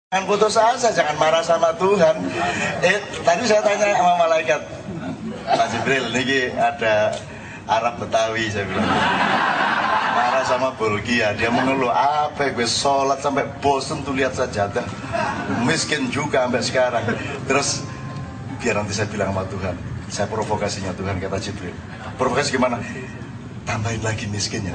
Jangan putus asa, jangan marah sama Tuhan. Tadi saya tanya sama malaikat, Pak Jibril, ini ada Arab Betawi, saya bilang. Marah sama Bulgia, dia mengeluh, apa gue sholat sampai bosen tuh lihat sajadah. Miskin juga sampai sekarang. Terus, biar nanti saya bilang sama Tuhan, saya provokasinya Tuhan, kata Jibril. Provokasi gimana? Tambahin lagi miskinnya.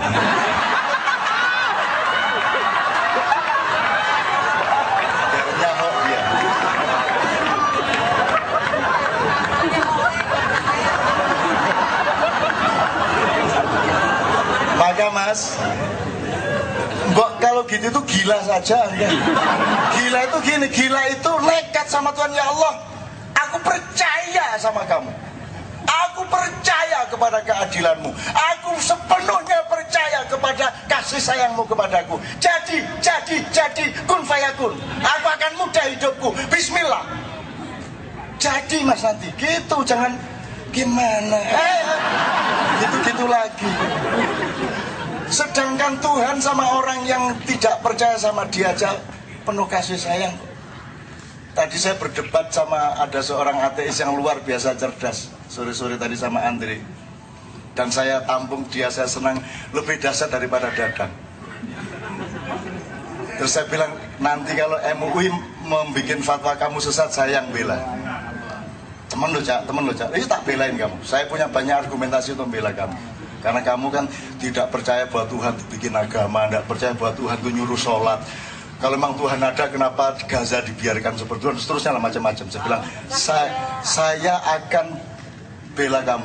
Maka mas, kalau gitu tuh gila saja enggak? Gila itu gini, gila itu nekat sama Tuhan. Ya Allah, aku percaya sama kamu, aku percaya kepada keadilanmu, aku sepenuhnya percaya kepada kasih sayangmu kepadaku. Jadi kun fayakun, aku akan mudah hidupku, bismillah. Jadi mas nanti gitu, jangan gimana, gitu-gitu lagi. Sedangkan Tuhan sama orang yang tidak percaya sama dia aja penuh kasih sayang. Tadi saya berdebat sama ada seorang ateis yang luar biasa cerdas sore-sore tadi sama Andre. Dan saya tampung dia, saya senang, lebih dahsyat daripada Dadang. Terus saya bilang, nanti kalau MUI membuat fatwa kamu sesat, saya yang bela. Temen lo Cak, ini tak belain kamu. Saya punya banyak argumentasi untuk bela kamu. Karena kamu kan tidak percaya bahwa Tuhan bikin agama, tidak percaya bahwa Tuhan itu nyuruh sholat. Kalau memang Tuhan ada, kenapa Gaza dibiarkan seperti itu, seterusnya lah macam-macam. Saya bilang, saya akan bela kamu.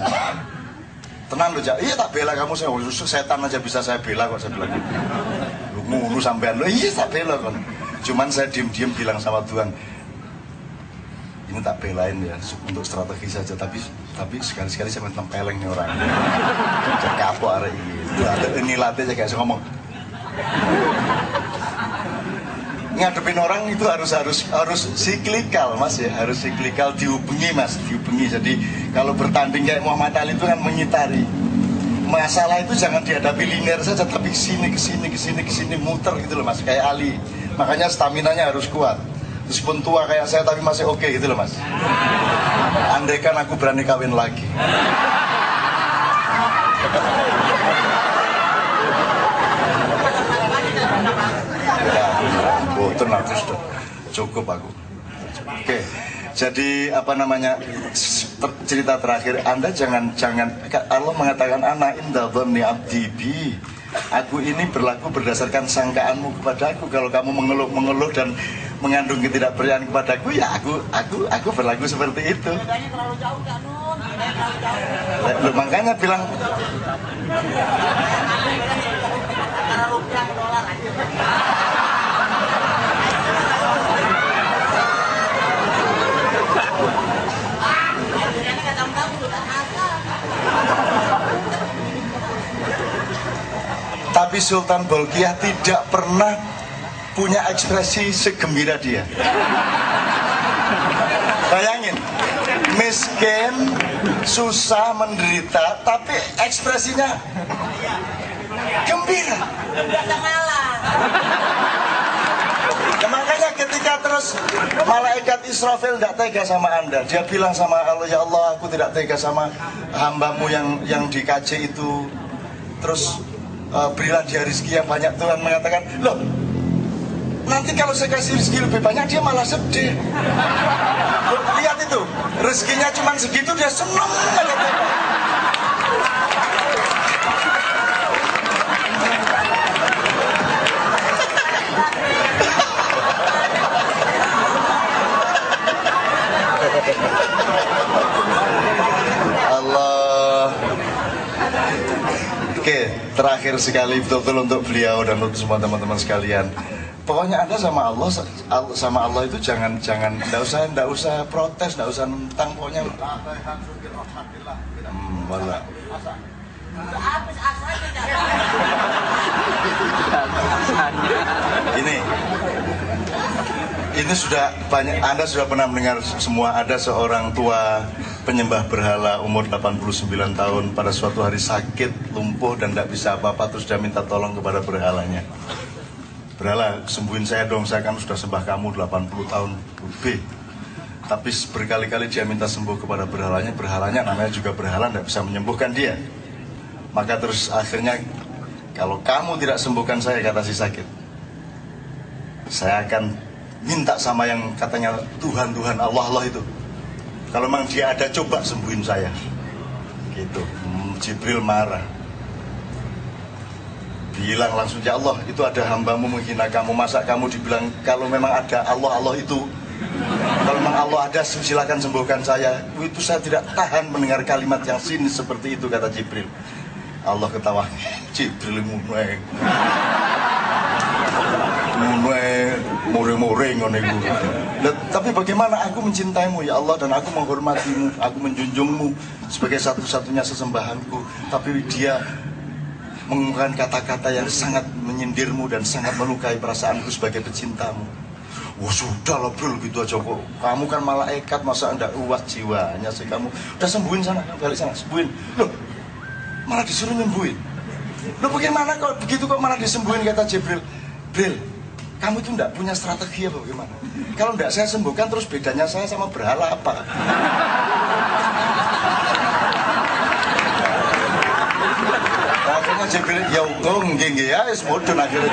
Tenang loh, Cak. Iya tak bela kamu, setan aja bisa saya bela kok, saya bilang. Lu ngurus sampean lo, iya tak bela kan. Cuman saya diem-diem bilang sama Tuhan, ini tak belain ya, untuk strategi saja, tapi sekali-sekali saya tempeleng nih orang. Jadi kapok hari ini. Ini latih saya kayak ngomong. Ngadepin orang itu harus siklikal mas ya, harus siklikal, dihubungi mas, dihubungi. Jadi kalau bertanding kayak Muhammad Ali itu kan mengitari. Masalah itu jangan dihadapi linear saja, tapi kesini muter gitu loh mas, kayak Ali. Makanya staminanya harus kuat. Meskipun tua kayak saya tapi masih oke gitu loh mas. Andai kan aku berani kawin lagi. Ya, boten aku sudah cukup aku. Oke, jadi apa namanya, cerita terakhir, Anda jangan Allah mengatakan ana inda dhanni abdi bi. Aku ini berlaku berdasarkan sangkaanmu kepadaku. Kalau kamu mengeluh dan mengandung ketidakpercayaan kepadaku, ya aku berlaku seperti itu. Loh, makanya bilang tapi Sultan Bolkiah tidak pernah punya ekspresi segembira dia. Bayangin, miskin, susah, menderita, tapi ekspresinya gembira. Ya, makanya ketika terus malaikat Israfil tidak tega sama Anda, dia bilang sama Allah, ya Allah, aku tidak tega sama hambamu yang di KJ itu. Terus berilah dia rezeki yang banyak. Tuhan mengatakan, loh, nanti kalau saya kasih rezeki lebih banyak, dia malah sedih. Loh, lihat itu, rezekinya cuma segitu, dia senang. Allah. Oke, terakhir sekali betul-betul untuk beliau dan untuk semua teman-teman sekalian. Pokoknya Anda sama Allah itu jangan enggak usah protes, enggak usah nentang, pokoknya wala. Ini sudah banyak, Anda sudah pernah mendengar semua, ada seorang tua penyembah berhala umur 89 tahun pada suatu hari sakit, lumpuh dan tidak bisa apa-apa, terus dia minta tolong kepada berhalanya. berhala, sembuhin saya dong, saya kan sudah sembah kamu 80 tahun lebih. Tapi berkali-kali dia minta sembuh kepada berhalanya, berhalanya namanya juga berhala, tidak bisa menyembuhkan dia. Maka terus akhirnya, kalau kamu tidak sembuhkan saya, kata si sakit, saya akan minta sama yang katanya Tuhan Allah itu, kalau memang dia ada, coba sembuhin saya. Gitu. Jibril marah, bilang langsung, ya Allah, itu ada hambamu menghina kamu, masa kamu dibilang kalau memang ada Allah itu, kalau memang Allah ada, silakan sembuhkan saya. Itu saya tidak tahan mendengar kalimat yang sinis seperti itu, kata Jibril. Allah ketawa, Jibril mulai more-more ngono iku. Tapi bagaimana aku mencintaimu ya Allah, dan aku menghormatimu, aku menjunjungmu sebagai satu-satunya sesembahanku. Tapi dia menggunakan kata-kata yang sangat menyindirmu dan sangat melukai perasaanku sebagai pecintamu. Wah sudah lah bro, gitu aja kok. Kamu kan malaikat, masa enggak uas jiwanya sih kamu. Udah sembuhin sana, balik sana, sembuhin. Loh, malah disuruh nyembuhin. Loh bagaimana kok begitu kok malah disembuhin, kata Jibril. Bril, kamu itu enggak punya strategi apa bagaimana? Kalau enggak saya sembuhkan, terus bedanya saya sama berhala apa? Akhirnya Jibril, ya nggih ya, semudun akhirnya.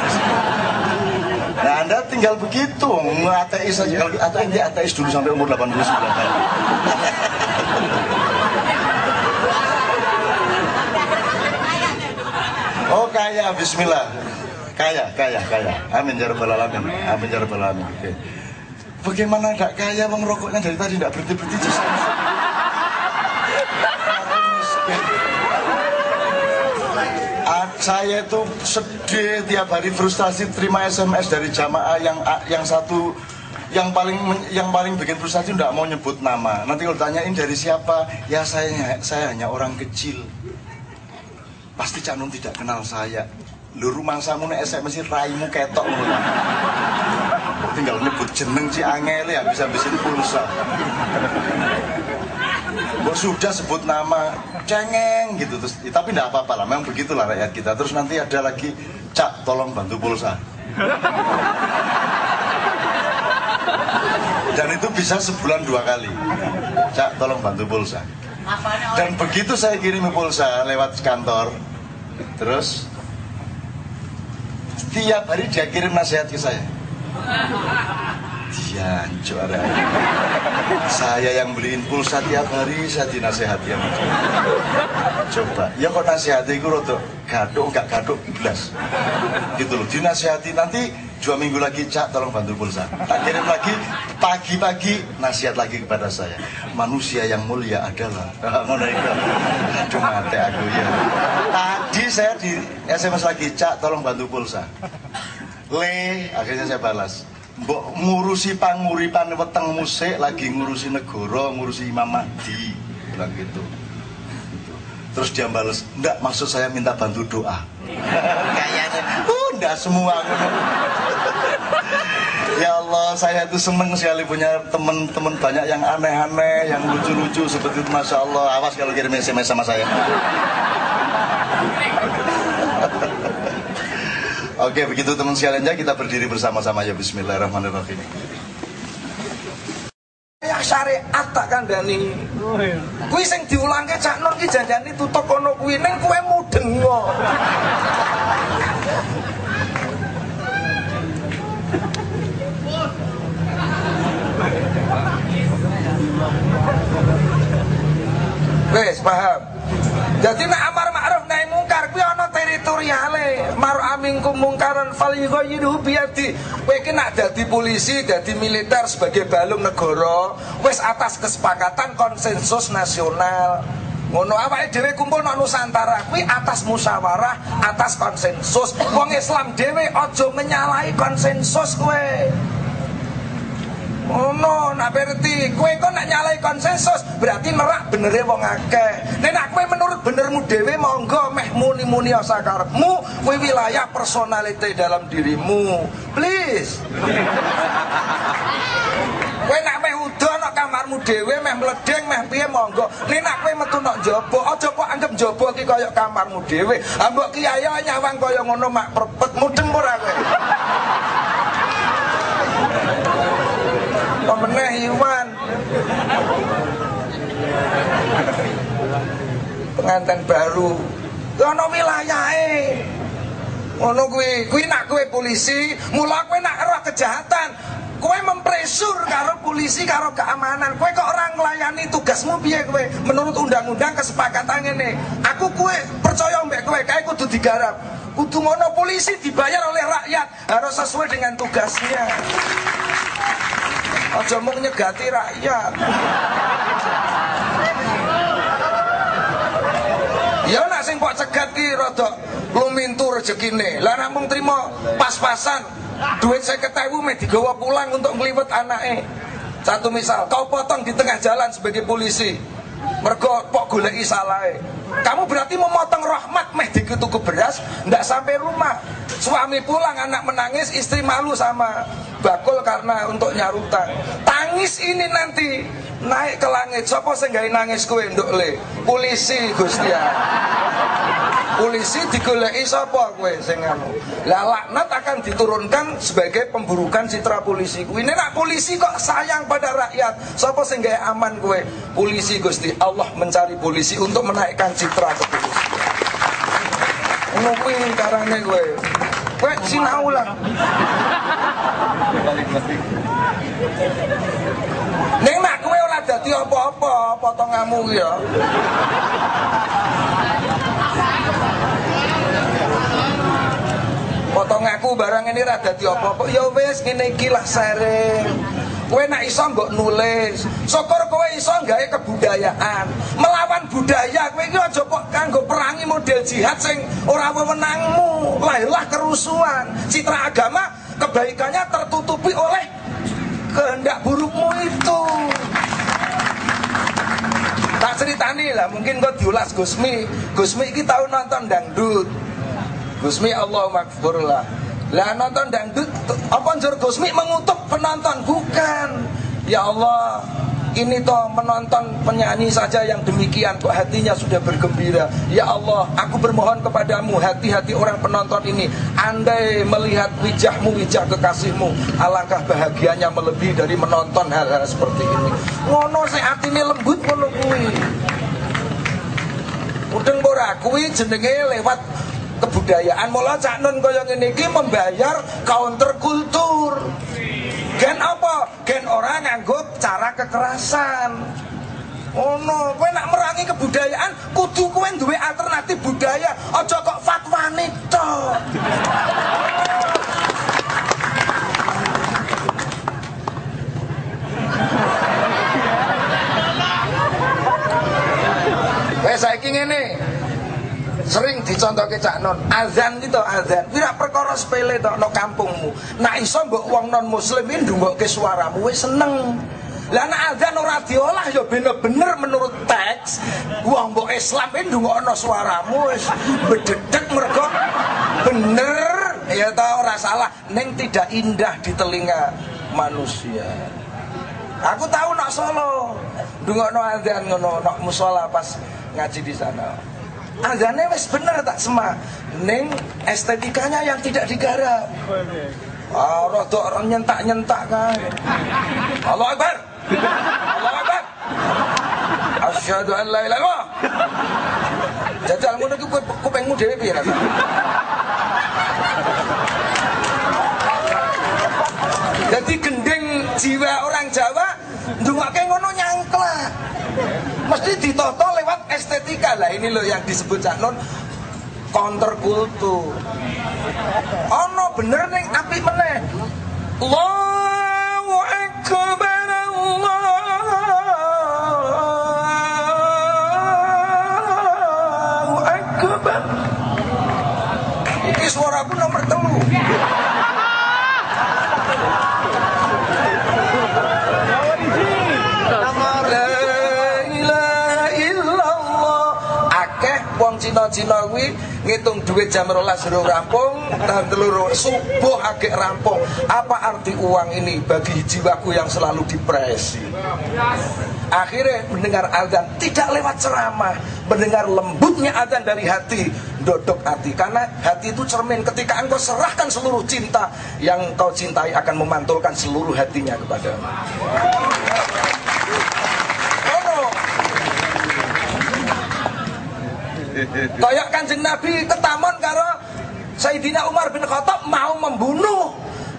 Nah Anda tinggal begitu, ateis saja. Kalau ateis dulu sampai umur 89 tahun. Oh kaya, bismillah. Kaya. Amin ya rabbal alamin. Amin ya rabbal alamin. Oke. Bagaimana enggak kaya, bang, rokoknya dari tadi enggak berhenti-berhenti. Saya itu sedih tiap hari, frustasi, terima SMS dari jamaah yang satu, yang paling bikin frustasi enggak mau nyebut nama. Nanti kalau tanyain dari siapa, ya saya hanya orang kecil. Pasti Cak Nun tidak kenal saya. Lu rumah samu nih SMS raimu ketok lu. Tinggal nyebut jeneng Ci Angel ya bisa habisin pulsa. Sudah sebut nama cengeng gitu terus, tapi tidak apa-apa lah, memang begitulah rakyat kita. Terus nanti ada lagi, Cak tolong bantu pulsa. Dan itu bisa sebulan 2 kali, Cak tolong bantu pulsa. Dan begitu saya kirim pulsa lewat kantor, terus setiap hari dia kirim nasihat ke saya. Dia juara. Saya yang beliin pulsa tiap hari, saya dinasehati sama dia. Coba, ya kok nasihati itu rodo gaduk, enggak gaduk belas. Gitu loh, dinasehati. Nanti 2 minggu lagi, Cak tolong bantu pulsa. Tak kirim lagi, pagi-pagi nasihat lagi kepada saya. Manusia yang mulia adalah aduh mati aku ya. Tadi saya di SMS lagi, Cak tolong bantu pulsa. Akhirnya saya balas, mbok ngurusi panguripan weteng musik, lagi ngurusi negara, ngurusi Imam Mahdi, bilang gitu. Terus dia balas, enggak, maksud saya minta bantu doa. Kayaknya enggak semua. Ya Allah, saya itu seneng sekali punya teman-teman banyak yang aneh-aneh, yang lucu-lucu seperti itu, Masya Allah. Awas kalau kirim SMS sama saya. Oke, begitu teman sekalian, ya kita berdiri bersama-sama ya. Bismillahirrahmanirrahim. Ya syariat tak kandhani. Kuwi sing diulangke Cak Nur ki janjane tutuk kono kuwi ning kowe mudeng kok. Wes paham. Jadi nek amar ma'ruf nahi mungkar kuwi ana teritoriale. Mar aminkum mungkaran falyughayyirhu biyadi. Kowe iki nek dadi polisi, dadi militer sebagai balung negara, wis atas kesepakatan konsensus nasional. Ngono awake dhewe kumpul nang Nusantara kuwi atas musyawarah, atas konsensus. Wong Islam dhewe aja menyalahi konsensus kowe. Oh no, nak berarti kowe kok nak nyalai konsensus berarti nerak benere wong akeh. Nek nak kowe menurut benermu dhewe monggo meh muni-muni asa karepmu, kowe wilayah personality dalam dirimu. Please. Kowe nak meh udo nak kamarmu dhewe meh mledeng meh piye monggo. Nek nak kowe metu nak njaba, aja kok anggap njaba ki kaya kamarmu dhewe. Ah mbok kiai nyawang kaya ngono mak prepet mudeng ora kowe. pengantin baru. Ono wilayahe. Ngono kuwi nak kowe polisi, mula kowe nak roh kejahatan, kowe mempresur karo polisi karo keamanan. Kowe kok ora nglayani tugasmu piye kowe? Menurut undang-undang kesepakatan ngene. Aku kowe percaya mbek kowe, kae kudu digarap. Kudu ngono, polisi dibayar oleh rakyat, harus sesuai dengan tugasnya. Aja mung nyegati rakyat. Ya nak sing kok cegat ki rada lumintu rezekine. Lah nek mung trimo pas-pasan duit 50.000 mek digawa pulang untuk ngliwet anake. Satu misal, kau potong di tengah jalan sebagai polisi. Mergo kok goleki salahe. Kamu berarti memotong rahmat meh dituku beras ndak sampai rumah. Suami pulang, anak menangis, istri malu sama bakul karena untuk nyarutang. Tangis ini nanti naik ke langit. Sopo sing gawe nangis kowe nduk le? Polisi Gusti. Polisi digoleki sapa kowe sing anu. Lah laknat akan diturunkan sebagai pemburukan citra polisi. Kuwi nek polisi kok sayang pada rakyat, sapa sing gawe aman kowe? Polisi Gusti. Allah mencari polisi untuk menaikkan citra kepolisian. Ngono kuwi carane kowe. Kowe sinau lah. Ning nek kowe ora dadi apa-apa, potonganmu ki ya. Potong aku barang ini ra dadi apa-apa. Ya wis ngene iki lah sering. Kowe nek iso mbok nulis. Syukur kowe iso gawe kebudayaan. Melawan budaya kowe iki aja kok kanggo perangi model jihad sing ora wewenangmu. Lahirlah kerusuhan. Citra agama kebaikannya tertutupi oleh kehendak burukmu itu. Tak ceritani lah, mungkin kok diulas Gusmi. Gusmi iki tau nonton dangdut. Gusmi Allah makfurlah. Lah nonton dangdut apa njur Gusmi mengutuk penonton? Bukan. Ya Allah, ini toh menonton penyanyi saja yang demikian kok hatinya sudah bergembira. Ya Allah, aku bermohon kepadamu, hati-hati orang penonton ini andai melihat wijahmu, wijah kekasihmu, alangkah bahagianya melebihi dari menonton hal-hal seperti ini. Ngono sing atine lembut ngono kuwi. Mudeng ora kuwi jenenge lewat kebudayaan. Mula Cak Nun kaya ngene iki membayar counter kultur. Gen apa? Gen orang nganggo cara kekerasan. Oh no, kowe nak merangi kebudayaan kudu kowe duwe alternatif budaya, aja kok fatwane tok. Wes saiki ngene. Sering dicontohke Cak Nun, azan gitu, azan. Wira perkara sepele tok no kampungmu. Nak iso mbok wong non muslim iki ndungokke suaramu wis seneng. Lah nek azan ora diolah ya bener-bener menurut teks, wong mbok Islam iki ndungokno suaramu wis bededek mergo bener ya ta ora salah, ning tidak indah di telinga manusia. Aku tahu nak Solo ndungokno azan ngono nak musala pas ngaji di sana. Azannya wis bener tak semak, ning estetikanya yang tidak digarap. Rada orang nyentak-nyentak kan. Allahu Akbar. Allahu Akbar. Asyhadu an la ilaha illallah. Jajal ngono iki kupengmu dhewe piye rasane? Jadi gendeng jiwa orang Jawa ndungake ngono nyangklak. Mesti ditoto lewat estetika. Lah ini loh yang disebut Cak Nun counter kultur. Ono bener ning apik meneh. Allahu Akbar, Allahu Akbar. Iki suaraku nomor 3. Wong Cina-Cina kuwi ngitung duit jam 12 durung rampung, dan telur subuh agek rampung. Apa arti uang ini bagi jiwaku yang selalu depresi? Akhirnya mendengar azan tidak lewat ceramah, mendengar lembutnya azan dari hati, dodok hati. Karena hati itu cermin, ketika engkau serahkan seluruh cinta yang kau cintai akan memantulkan seluruh hatinya kepadamu. Kayak Kanjeng Nabi ketamon karo Sayyidina Umar bin Khattab mau membunuh.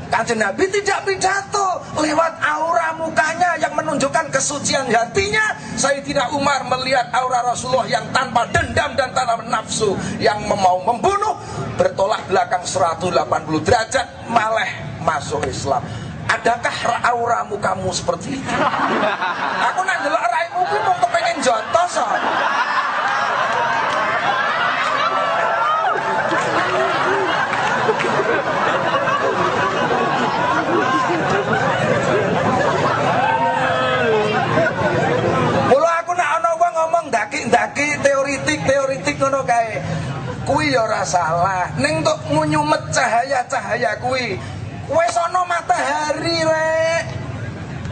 Kanjeng Nabi tidak pidato, lewat aura mukanya yang menunjukkan kesucian hatinya. Sayyidina Umar melihat aura Rasulullah yang tanpa dendam dan tanpa nafsu, yang mau membunuh, bertolak belakang 180 derajat, malah masuk Islam. Adakah aura mukamu seperti itu? Aku nak ndelok raimu kuwi mau kepengen jotos. Mula aku nak ana wong ngomong ndaki-ndaki teoritik ngono kae. Kuwi ya ora salah. Ning tuk nyumet cahaya-cahaya kuwi. Wes ana matahari rek.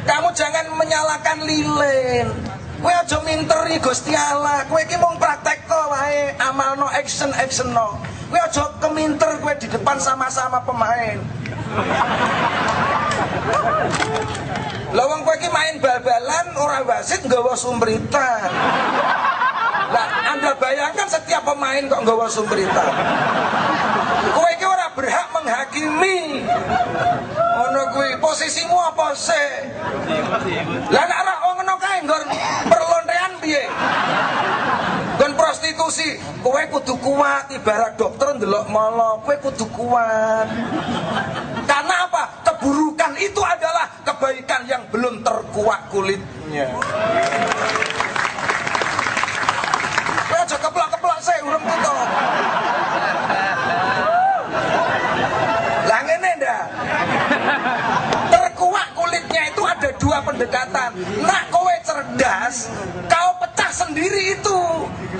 Kamu jangan menyalakan lilin. Kowe aja minteri Gusti Allah. Kowe iki mung praktekno wae, amalno action-no. Kowe aja keminter kowe di depan sama-sama pemain. Lah wong kowe iki main bal-balan ora wasit nggawa sumbritan. Lah Anda bayangkan setiap pemain kok nggawa sumbritan. Kowe iki ora berhak menghakimi. Ono kuwi posisimu apa sih? Lah nek ora ngono kae nggon perlontean piye? Nggon prostitusi, kowe kudu kuat ibarat dokter ndelok molo, kowe kudu kuat. Karena apa? Keburukan itu adalah kebaikan yang belum terkuak kulitnya. Kowe aja keplok-keplok sih urung tutup. Lah ngene ndak? Terkuak kulitnya itu ada dua pendekatan. Nak kowe cerdas, kau pecah sendiri itu.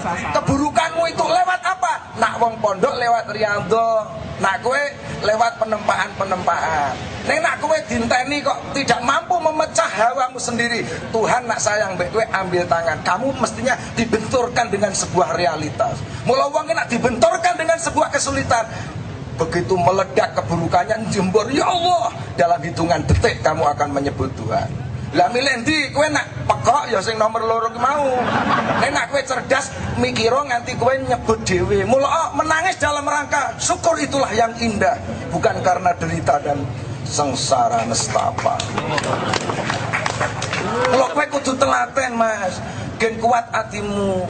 Keburukanmu itu lewat apa? Nak wong pondok lewat riyadhah, nak kowe lewat penempaan. Nek nak kowe dinteni kok tidak mampu memecah hawamu sendiri, Tuhan nak sayang mbek kowe ambil tangan. Kamu mestinya dibenturkan dengan sebuah realitas. Mula wong nak dibenturkan dengan sebuah kesulitan, begitu meledak keburukannya jembur, ya Allah, dalam hitungan detik kamu akan menyebut Tuhan. Lah milih ndi kowe nak pekok ya sing nomor loro ki mau. Nek nak kowe cerdas mikiro nganti kowe nyebut dhewe. Mula menangis dalam rangka syukur itulah yang indah, bukan karena derita dan sengsara nestapa. Kalau kowe kudu telaten Mas, gen kuat atimu.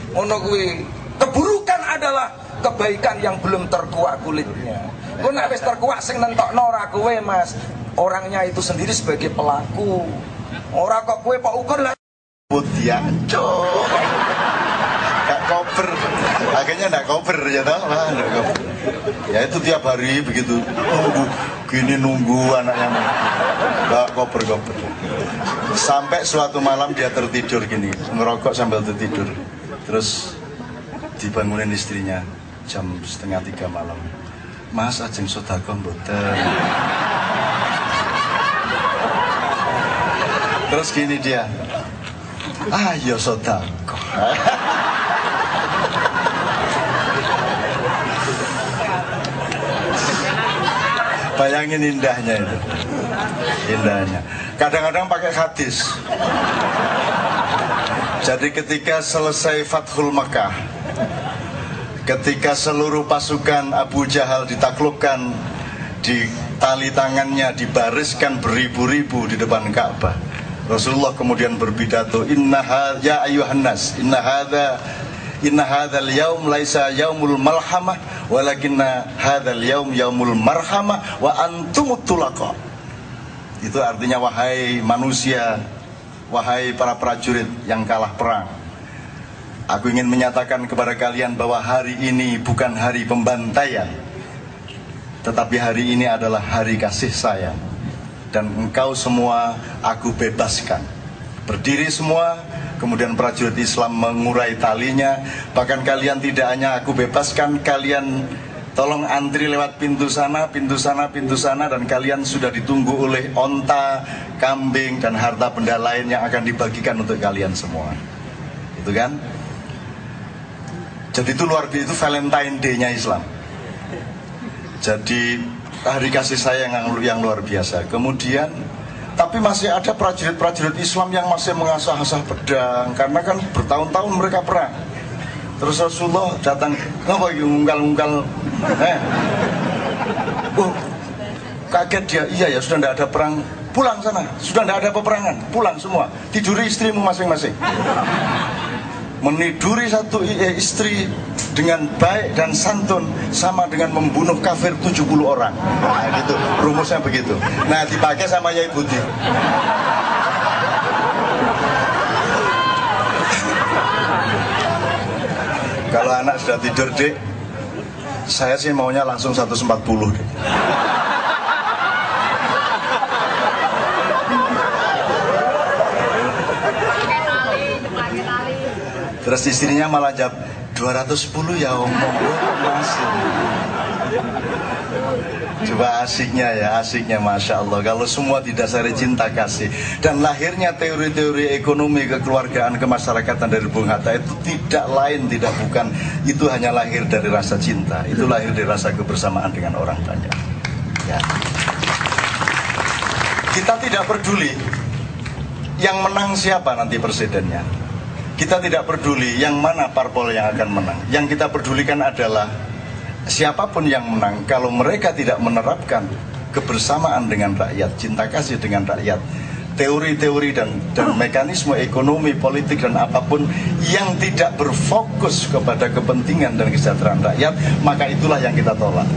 Ngono kuwi. Keburukan adalah kebaikan yang belum terkuak kulitnya. Kowe nek wis terkuak sing nentokno ora kowe Mas. Orangnya itu sendiri sebagai pelaku. Ora kok kowe pak ukur lah. Putih cok. Gak koper. Akhirnya enggak koper ya toh. Ya itu tiap hari begitu. Nunggu anaknya. Gak koper. Sampai suatu malam dia tertidur gini, ngerokok sambil tertidur. Terus dibangunin istrinya jam 2:30 malam. Mas ajeng sedekah mboten. Terus gini dia, ayo sedekah. Bayangin indahnya itu, indahnya. Kadang-kadang pakai hadis. Jadi ketika selesai Fathul Makkah, ketika seluruh pasukan Abu Jahal ditaklukkan, di tali tangannya dibariskan beribu-ribu di depan Ka'bah, Rasulullah kemudian berpidato, ya ayuhan nas, inna hadzal yaum laisa yaumul malhamah walakinna hadzal yaum yaumul marhamah wa antumut tulaqa. Itu artinya wahai manusia, wahai para prajurit yang kalah perang, aku ingin menyatakan kepada kalian bahwa hari ini bukan hari pembantaian, tetapi hari ini adalah hari kasih sayang. Dan engkau semua aku bebaskan. Berdiri semua, kemudian prajurit Islam mengurai talinya. Bahkan kalian tidak hanya aku bebaskan, kalian tolong antri lewat pintu sana, dan kalian sudah ditunggu oleh onta, kambing, dan harta benda lain yang akan dibagikan untuk kalian semua. Itu kan? Jadi itu luar biasa, itu Valentine Day-nya Islam. Jadi hari kasih sayang yang luar biasa. Kemudian, tapi masih ada prajurit-prajurit Islam yang masih mengasah-asah pedang, karena kan bertahun-tahun mereka perang. Terus Rasulullah datang, ngapa iki ngungkal-ngungkal? Oh, kaget dia, iya ya sudah tidak ada perang, pulang sana, sudah tidak ada peperangan, pulang semua, tiduri istrimu masing-masing. Meniduri satu istri dengan baik dan santun sama dengan membunuh kafir 70 orang. Nah gitu, rumusnya begitu. Nah dipakai sama Yai Budi. Kalau anak sudah tidur, Dek, saya sih maunya langsung 140, Dek. Terus istrinya malah jawab 210 ya omong, masih. Coba asiknya ya, asiknya Masya Allah. Kalau semua didasari cinta kasih. Dan lahirnya teori-teori ekonomi kekeluargaan kemasyarakatan dari Bung Hatta itu tidak lain, tidak bukan. Itu hanya lahir dari rasa cinta. Itu lahir dari rasa kebersamaan dengan orang banyak ya. Kita tidak peduli yang menang siapa nanti presidennya. Kita tidak peduli yang mana parpol yang akan menang. Yang kita pedulikan adalah siapapun yang menang, kalau mereka tidak menerapkan kebersamaan dengan rakyat, cinta kasih dengan rakyat, teori-teori dan mekanisme ekonomi, politik dan apapun yang tidak berfokus kepada kepentingan dan kesejahteraan rakyat, maka itulah yang kita tolak.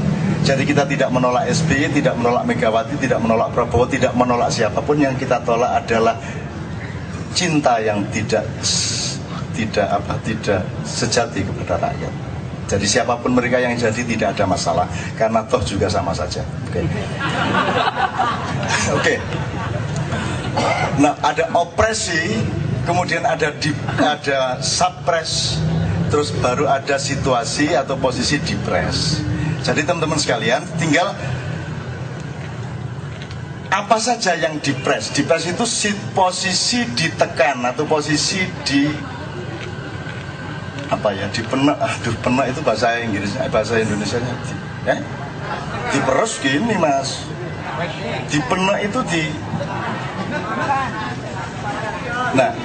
Jadi kita tidak menolak SBY, tidak menolak Megawati, tidak menolak Prabowo, tidak menolak siapapun. Yang kita tolak adalah cinta yang tidak sejati kepada rakyat. Jadi siapapun mereka yang jadi tidak ada masalah, karena toh juga sama saja. Oke. Oke. Nah, ada opresi, kemudian ada suppress, terus baru ada situasi atau posisi depres. Jadi teman-teman sekalian, tinggal apa saja yang depres. Depres itu posisi ditekan atau posisi di apa ya, dipenek. Aduh, penek itu bahasa Inggris, bahasa Indonesianya diperes gini mas. Dipenek itu di, nah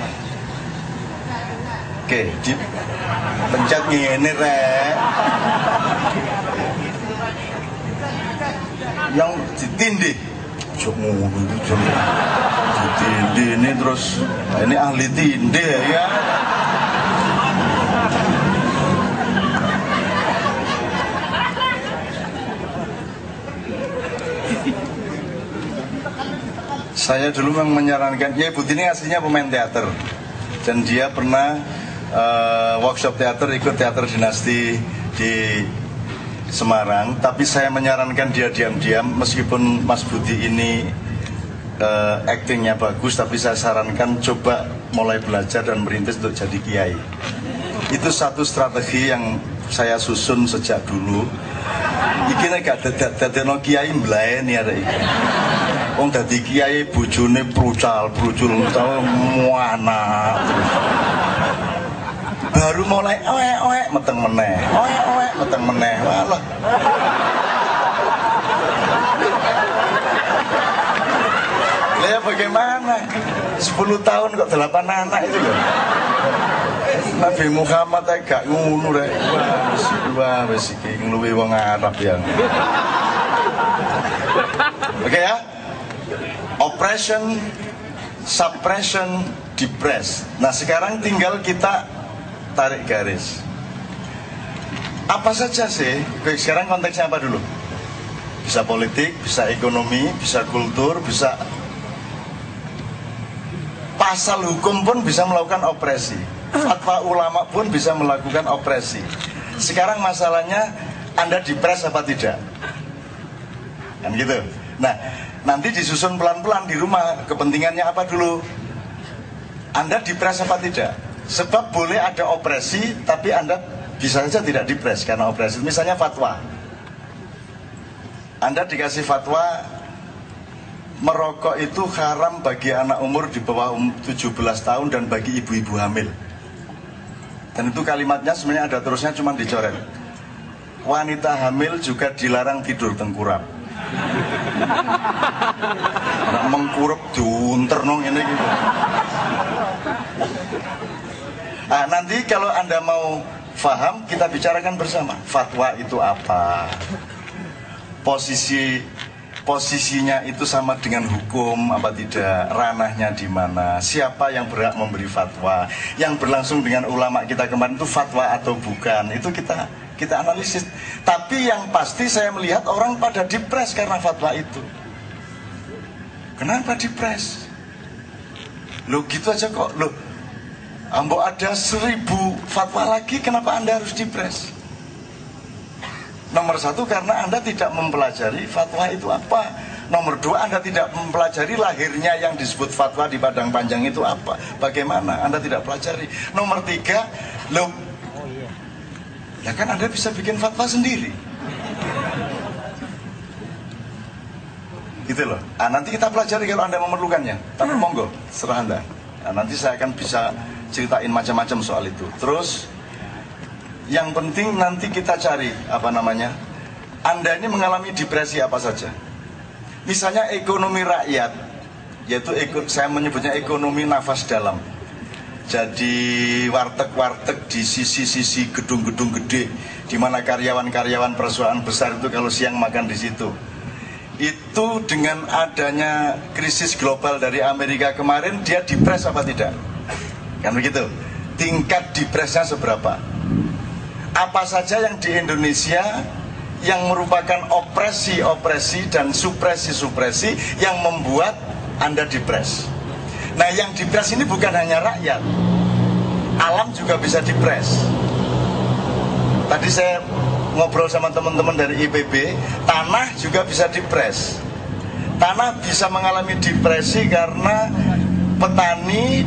oke, dipencet gini rek, yang ditindih ditindih ini terus, nah ini ahli tindih ya. Saya dulu memang menyarankan, ya Ibu Tini aslinya pemain teater dan dia pernah workshop teater, ikut teater dinasti di Semarang. Tapi saya menyarankan dia diam-diam, meskipun Mas Budi ini actingnya bagus, tapi saya sarankan coba mulai belajar dan merintis untuk jadi kiai. Itu satu strategi yang saya susun sejak dulu. Iki nek gak dadekno kiai mblaeni arek iki. Wong dadi kiai bojone prucal-prucul utawa muana. Baru mulai oek-oek meteng meneh. Oek-oek meteng meneh. Walah. Lah bagaimana? 10 tahun kok 8 anak itu loh. Nabi Muhammad gak ngono rek. Wah, wis iki ngluwi wong Arab ya. Oke ya. Oppression, suppression, depress. Nah, sekarang tinggal kita tarik garis. Apa saja sih? Oke, sekarang konteksnya apa dulu? Bisa politik, bisa ekonomi, bisa kultur, bisa pasal hukum pun bisa melakukan opresi. Fatwa ulama pun bisa melakukan opresi. Sekarang masalahnya Anda dipres apa tidak? Kan gitu. Nah, nanti disusun pelan-pelan di rumah. Kepentingannya apa dulu? Anda dipres apa tidak? Sebab boleh ada opresi, tapi Anda bisa saja tidak dipres karena opresi. Misalnya fatwa. Anda dikasih fatwa merokok itu haram bagi anak umur di bawah 17 tahun dan bagi ibu-ibu hamil. Dan itu kalimatnya sebenarnya ada terusnya, cuma dicoret. Wanita hamil juga dilarang tidur tengkurap. Mengkurep diunternong ini gitu. Nah, nanti kalau Anda mau faham, kita bicarakan bersama. Fatwa itu apa? Posisinya itu sama dengan hukum apa tidak? Ranahnya di mana? Siapa yang berhak memberi fatwa? Yang berlangsung dengan ulama kita kemarin itu fatwa atau bukan? Itu kita analisis. Tapi yang pasti saya melihat orang pada depres karena fatwa itu. Kenapa depres? Loh gitu aja kok. Loh, ambok ada 1000 fatwa lagi, kenapa Anda harus depres? Nomor 1, karena Anda tidak mempelajari fatwa itu apa. Nomor 2, Anda tidak mempelajari lahirnya yang disebut fatwa di Padang Panjang itu apa. Bagaimana? Anda tidak pelajari. Nomor 3, loh, ya kan Anda bisa bikin fatwa sendiri. Gitu loh. Nanti kita pelajari kalau Anda memerlukannya. Tapi monggo, serah Anda. Nanti saya akan bisa ceritain macam-macam soal itu. Terus yang penting nanti kita cari apa namanya. Anda ini mengalami depresi apa saja. Misalnya ekonomi rakyat, yaitu saya menyebutnya ekonomi nafas dalam. Jadi warteg-warteg di sisi-sisi gedung-gedung gede, di mana karyawan-karyawan perusahaan besar itu kalau siang makan di situ. Itu dengan adanya krisis global dari Amerika kemarin, dia depres apa tidak? Kan begitu. Tingkat depresnya seberapa? Apa saja yang di Indonesia yang merupakan opresi-opresi dan supresi-supresi yang membuat Anda depres? Nah, yang depres ini bukan hanya rakyat, alam juga bisa depres. Tadi saya ngobrol sama teman-teman dari IPB, tanah juga bisa depres. Tanah bisa mengalami depresi karena petani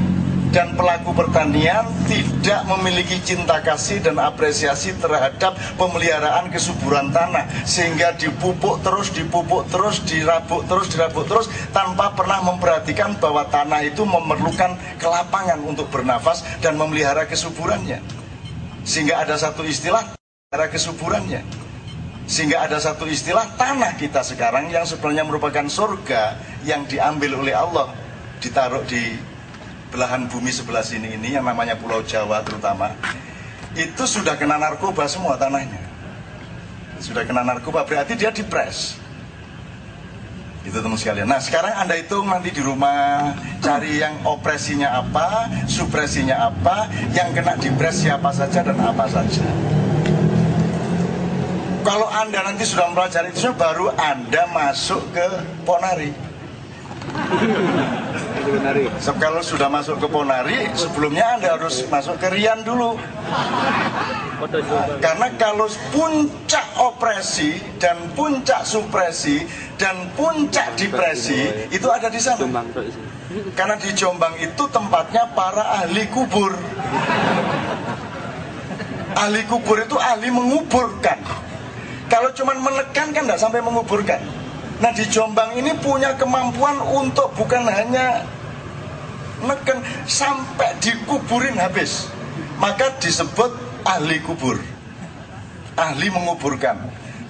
dan pelaku pertanian tidak memiliki cinta kasih dan apresiasi terhadap pemeliharaan kesuburan tanah, sehingga dipupuk terus, dirabuk terus tanpa pernah memperhatikan bahwa tanah itu memerlukan kelapangan untuk bernafas dan memelihara kesuburannya. Sehingga ada satu istilah kesuburannya. Sehingga ada satu istilah tanah kita sekarang yang sebenarnya merupakan surga yang diambil oleh Allah, ditaruh di belahan bumi sebelah sini ini yang namanya Pulau Jawa terutama, itu sudah kena narkoba semua tanahnya. Sudah kena narkoba, berarti dia depres. Itu teman sekalian. Nah, sekarang Anda hitung nanti di rumah, cari yang opresinya apa, supresinya apa, yang kena depres siapa saja dan apa saja. Kalau Anda nanti sudah mempelajari itu, baru Anda masuk ke Ponari. Sebab kalau sudah masuk ke Ponari, sebelumnya Anda harus masuk ke Rian dulu. Karena kalau puncak opresi dan puncak supresi dan puncak depresi itu ada di sana. Karena di Jombang itu tempatnya para ahli kubur. Ahli kubur itu ahli menguburkan. Kalau cuma menekan kan tidak sampai menguburkan. Nah, di Jombang ini punya kemampuan untuk bukan hanya neken, sampai dikuburin habis. Maka disebut ahli kubur, ahli menguburkan.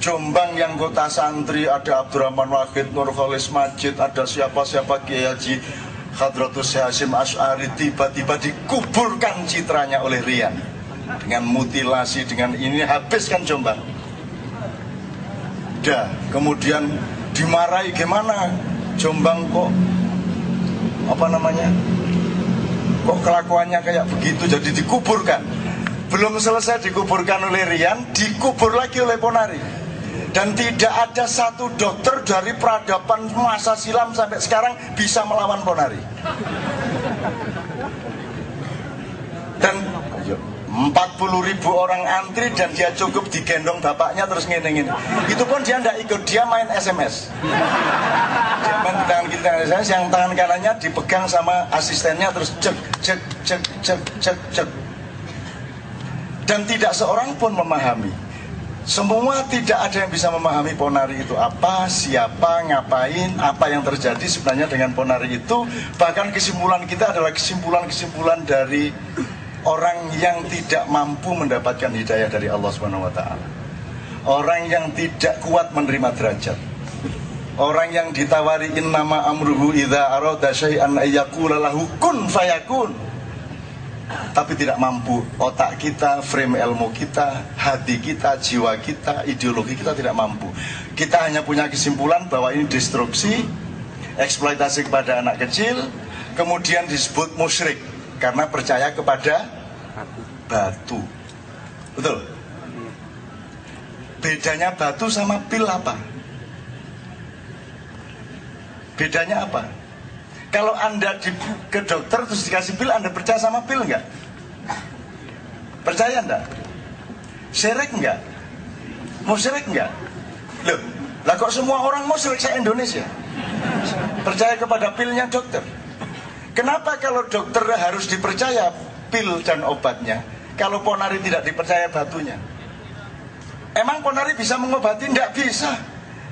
Jombang yang kota santri ada Abdurrahman Wahid, Nurholis Majid, ada siapa-siapa, Kiai Haji Hadratus Hasyim Asy'ari, tiba-tiba dikuburkan citranya oleh Rian dengan mutilasi, dengan ini habiskan Jombang. Dah, kemudian dimarahi, gimana Jombang kok apa namanya, kok kelakuannya kayak begitu, jadi dikuburkan. Belum selesai dikuburkan oleh Rian, dikubur lagi oleh Ponari. Dan tidak ada satu dokter dari peradaban masa silam sampai sekarang bisa melawan Ponari. Dan 40.000 orang antri dan dia cukup digendong bapaknya terus ngene-ngene. Itu pun dia tidak ikut, dia main SMS. Dia main tangan kiri tangan SMS, yang tangan kanannya dipegang sama asistennya terus cek. Dan tidak seorang pun memahami. Semua tidak ada yang bisa memahami Ponari itu apa, siapa, ngapain, apa yang terjadi sebenarnya dengan Ponari itu. Bahkan kesimpulan kita adalah kesimpulan dari orang yang tidak mampu mendapatkan hidayah dari Allah Subhanahu wa taala. Orang yang tidak kuat menerima derajat. Orang yang ditawari innama amruhu idza arada syai'an ayyaqula lahu kun fayakun. tapi tidak mampu. Otak kita, frame ilmu kita, hati kita, jiwa kita, ideologi kita tidak mampu. Kita hanya punya kesimpulan bahwa ini destruksi, eksploitasi kepada anak kecil, kemudian disebut musyrik karena percaya kepada batu. Betul? Bedanya batu sama pil apa? Bedanya apa? Kalau Anda ke dokter terus dikasih pil, Anda percaya sama pil enggak? Percaya enggak? Syirik enggak? Musyrik enggak? Loh, lah kok semua orang musyrik se-Indonesia? Percaya kepada pilnya dokter. Kenapa kalau dokter harus dipercaya pil dan obatnya, kalau Ponari tidak dipercaya batunya? Emang Ponari bisa mengobati? Enggak bisa.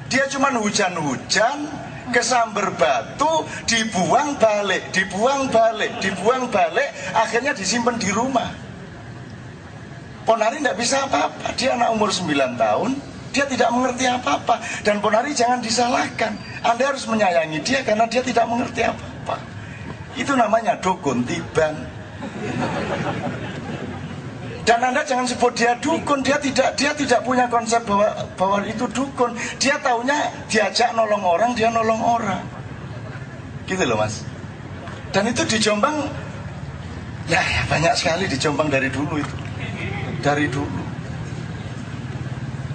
Dia cuma hujan-hujan, kesamber batu, dibuang balik, dibuang balik, dibuang balik, akhirnya disimpan di rumah. Ponari tidak bisa apa-apa. Dia anak umur 9 tahun, dia tidak mengerti apa-apa. Dan Ponari jangan disalahkan. Anda harus menyayangi dia karena dia tidak mengerti apa-apa. Itu namanya dukun tiban. Dan Anda jangan sebut dia dukun. Dia tidak punya konsep bahwa itu dukun. Dia taunya diajak nolong orang, dia nolong orang. Gitu loh Mas. Dan itu di Jombang, ya banyak sekali di Jombang dari dulu itu. Dari dulu.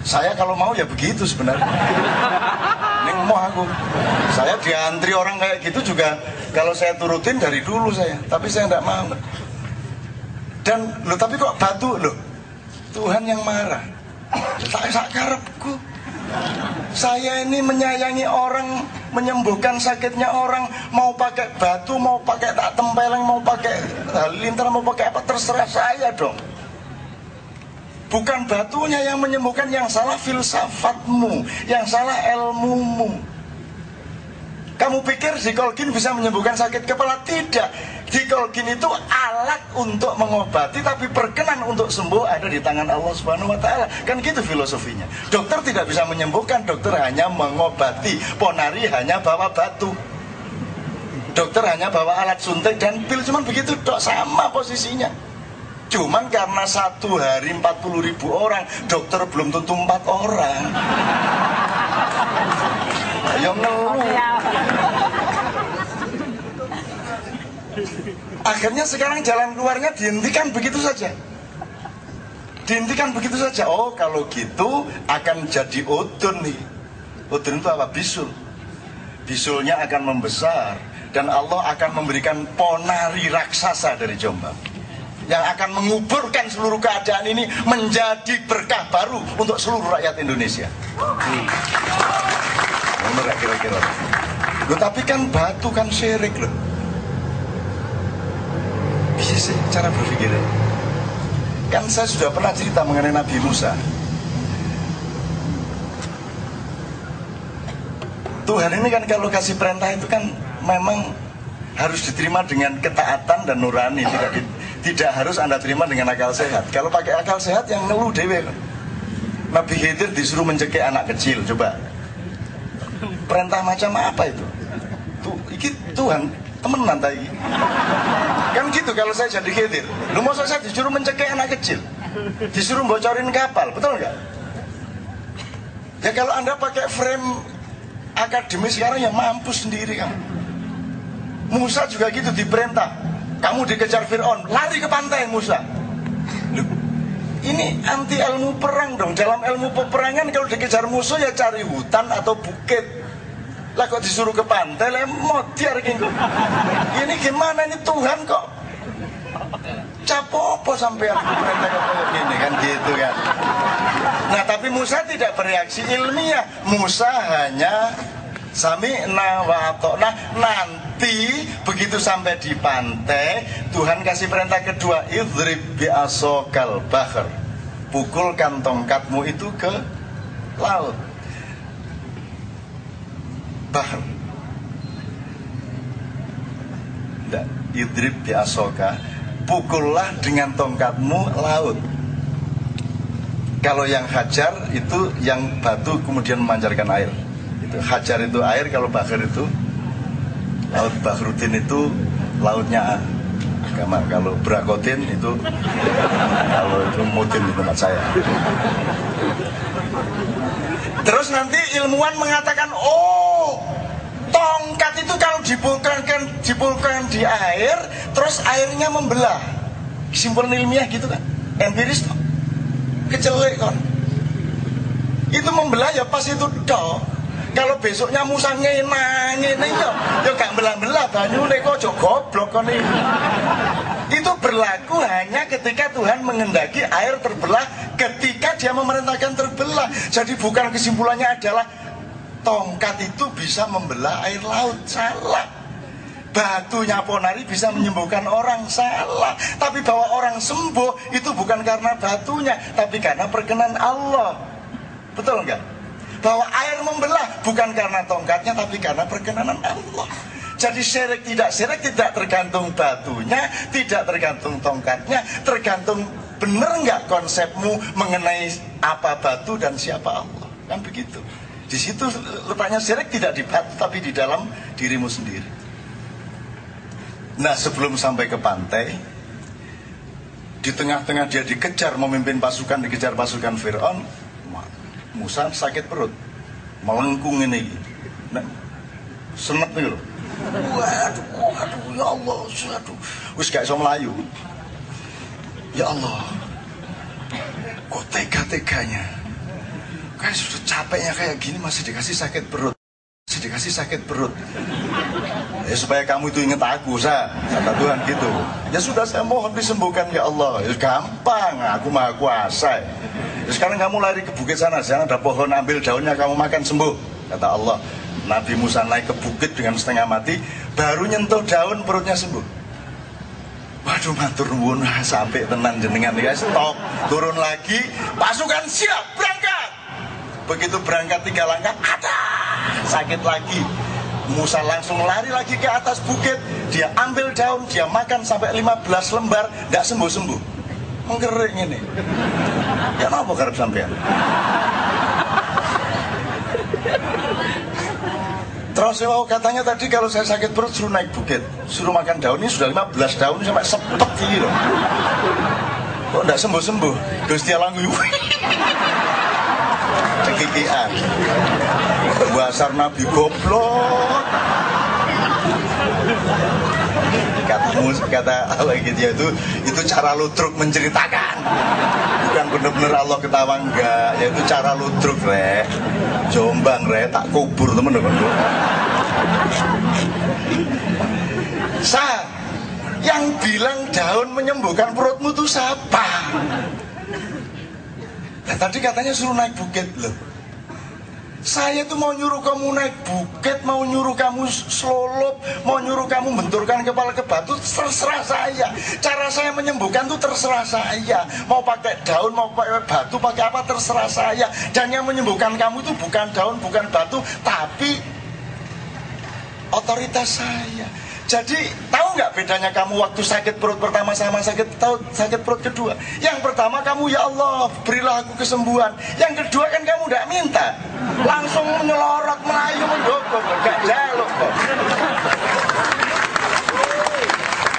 Saya kalau mau ya begitu sebenarnya. Ini mau aku. Saya diantri orang kayak gitu juga. Kalau saya turutin dari dulu saya. Tapi saya tidak mau. Dan loh, tapi kok batu loh? Tuhan yang marah. Tak karepku. Saya ini menyayangi orang, menyembuhkan sakitnya orang, mau pakai batu, mau pakai tak tempeleng, mau pakai halilintar, mau pakai apa, terserah saya dong. Bukan batunya yang menyembuhkan, yang salah filsafatmu, yang salah ilmumu. Kamu pikir Zikolgin bisa menyembuhkan sakit kepala? Tidak. Zikolgin itu alat untuk mengobati, tapi berkenan untuk sembuh ada di tangan Allah Subhanahu wa Ta'ala. Kan gitu filosofinya. Dokter tidak bisa menyembuhkan, dokter hanya mengobati. Ponari hanya bawa batu. Dokter hanya bawa alat suntik dan pil, cuman begitu dok, sama posisinya. Cuman karena satu hari 40.000 orang, dokter belum tentu 4 orang. Ayo ngeluh. Akhirnya sekarang jalan keluarnya dihentikan begitu saja. Dihentikan begitu saja. Oh kalau gitu akan jadi udun nih. Udun itu apa? Bisul. Bisulnya akan membesar. Dan Allah akan memberikan ponari raksasa dari Jombang, yang akan menguburkan seluruh keadaan ini menjadi berkah baru untuk seluruh rakyat Indonesia. Benar kira-kira. Loh, tapi kan batu kan syirik loh. Bisa sih cara berpikirnya. Kan saya sudah pernah cerita mengenai Nabi Musa. Tuhan ini kan kalau kasih perintah itu kan memang harus diterima dengan ketaatan dan nurani, tidak harus Anda terima dengan akal sehat. Kalau pakai akal sehat yang ngeluh dewe. Nabi Khidir disuruh mencekik anak kecil, coba. Perintah macam apa itu? Iki Tuhan temenan tadi. Kan gitu kalau saya jadi Khidir. Lu mau saya disuruh mencekik anak kecil, disuruh bocorin kapal, betul nggak? Ya kalau Anda pakai frame akademis sekarang ya mampus sendiri kamu. Musa juga gitu diperintah. Kamu dikejar Fir'aun, lari ke pantai Musa. Loh, ini anti ilmu perang dong. Dalam ilmu peperangan kalau dikejar musuh ya cari hutan atau bukit. Lah kok disuruh ke pantai, lah modiar gitu. Ini gimana ini Tuhan kok capopo sampai aku perintah kayak gini kan gitu kan. Nah tapi Musa tidak bereaksi ilmiah. Musa hanya sami'na wa ata'na. Nanti begitu sampai di pantai, Tuhan kasih perintah kedua, idrib bi'asokal bahr. Pukulkan tongkatmu itu ke laut. Bahr. Tidak, idrib bi'asoka. Pukullah dengan tongkatmu laut. Kalau yang hajar itu yang batu kemudian memancarkan air. Hajar itu air, kalau bahr itu laut. Bahrudin itu lautnya agama. Kalau Brakotin itu, kalau itu Mutin di tempat saya. Terus nanti ilmuwan mengatakan, oh, tongkat itu kalau dipulkan di air, terus airnya membelah. Kesimpulan ilmiah gitu kan, empiris toh, kecelek kan. Itu membelah ya pas itu toh. Kalau besoknya Musa ngene ya gak belah-belah banyune kok aja goblok kon iki. Itu berlaku hanya ketika Tuhan menghendaki air terbelah, ketika Dia memerintahkan terbelah. Jadi bukan kesimpulannya adalah tongkat itu bisa membelah air laut, salah. Batunya Ponari bisa menyembuhkan orang, salah. Tapi bahwa orang sembuh itu bukan karena batunya, tapi karena perkenan Allah. Betul enggak? Bahwa air membelah bukan karena tongkatnya, tapi karena perkenanan Allah. Jadi syirik tidak tergantung batunya, tidak tergantung tongkatnya, tergantung benar enggak konsepmu mengenai apa batu dan siapa Allah. Kan begitu. Di situ letaknya syirik tidak di batu, tapi di dalam dirimu sendiri. Nah, sebelum sampai ke pantai, di tengah-tengah dia dikejar, memimpin pasukan, dikejar pasukan Fir'aun, Musa sakit perut, melengkung ini, nah, senet nih loh. Waduh, ya Allah, aduh, wis gak iso melayu. Ya Allah, kok tega-teganya, kan sudah capeknya kayak gini masih dikasih sakit perut, Ya supaya kamu itu ingat aku, kata Tuhan gitu. Ya sudah, saya mohon disembuhkan ya Allah. Ya gampang, aku maha kuasa. Ya, sekarang kamu lari ke bukit sana ada pohon, ambil daunnya, kamu makan, sembuh, kata Allah. Nabi Musa naik ke bukit dengan setengah mati, baru nyentuh daun, perutnya sembuh. Waduh, matur nuwun, sampai tenan jenengan ya, stop, turun lagi, pasukan siap, berangkat. Begitu berangkat 3 langkah, ada sakit lagi. Musa langsung lari lagi ke atas bukit, dia ambil daun, dia makan sampai 15 lembar, tidak sembuh-sembuh. Menggering ini. Ya apa karep sampean? Terus katanya tadi kalau saya sakit perut suruh naik bukit, suruh makan daun, ini sudah 15 daun sampai sepet gitu loh. Kok tidak sembuh-sembuh? Terus dia langsung cekikian. Dasar Nabi goblok. Kata Allah gitu, itu cara ludruk menceritakan, bukan bener-bener Allah ketawa, enggak. Ya itu cara ludruk, rek. Jombang, rek, tak kubur temen-temen. Yang bilang daun menyembuhkan perutmu itu siapa? Nah, tadi katanya suruh naik bukit loh. Saya tuh mau nyuruh kamu naik bukit, mau nyuruh kamu selulup, mau nyuruh kamu benturkan kepala ke batu, terserah saya. Cara saya menyembuhkan tuh terserah saya. Mau pakai daun, mau pakai batu, pakai apa, terserah saya. Dan yang menyembuhkan kamu itu bukan daun, bukan batu, tapi otoritas saya. Jadi tahu nggak bedanya kamu waktu sakit perut pertama sama sakit perut kedua? Yang pertama kamu, ya Allah berilah aku kesembuhan. Yang kedua kan kamu nggak minta, langsung menyelorot, melayu, mendokong, nggak jaluk kok.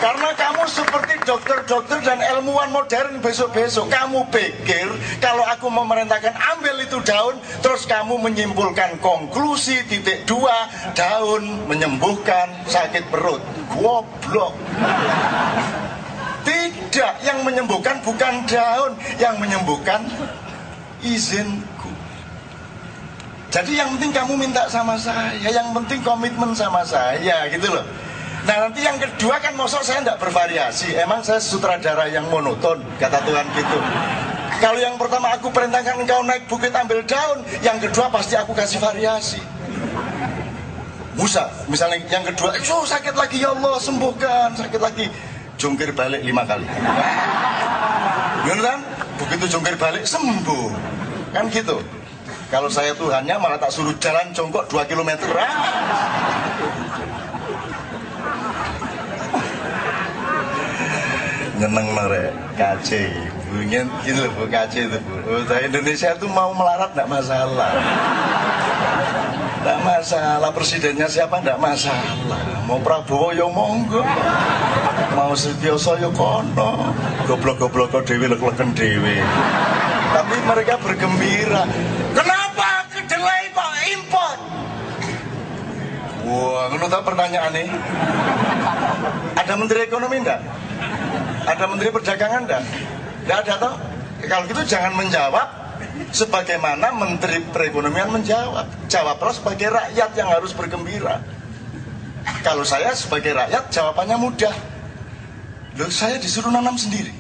Karena kamu seperti dokter-dokter dan ilmuwan modern besok-besok, kamu pikir kalau aku memerintahkan ambil itu daun, terus kamu menyimpulkan konklusi titik 2, daun menyembuhkan sakit perut. Goblok. Tidak, yang menyembuhkan bukan daun, yang menyembuhkan izinku. Jadi yang penting kamu minta sama saya, yang penting komitmen sama saya, gitu loh. Nah nanti yang kedua kan mosok saya tidak bervariasi. Emang saya sutradara yang monoton, kata Tuhan gitu. Kalau yang pertama aku perintahkan engkau naik bukit ambil daun, yang kedua pasti aku kasih variasi. Musa misalnya yang kedua, sakit lagi ya Allah sembuhkan, sakit lagi, jungkir balik 5 kali. Beneran? Begitu jungkir balik sembuh. Kan gitu. Kalau saya Tuhannya malah tak suruh jalan jongkok 2 km. Nyeneng merek kace bunyian gitu loh, kace itu Bu. Indonesia itu mau melarat tidak masalah, tidak masalah. Presidennya siapa tidak masalah, mau Prabowo ya monggo, mau Sutioso ya kono, goblok-goblok dhewe lek-leken dhewe. Tapi mereka bergembira. Kenapa kedelai kok impor? Wah, ngono ta pertanyaane. Ada menteri ekonomi enggak? Ada menteri perdagangan enggak? Enggak ada toh? Kalau gitu jangan menjawab sebagaimana menteri perekonomian menjawab. Jawablah sebagai rakyat yang harus bergembira. Kalau saya sebagai rakyat jawabannya mudah. Loh, saya disuruh nanam sendiri.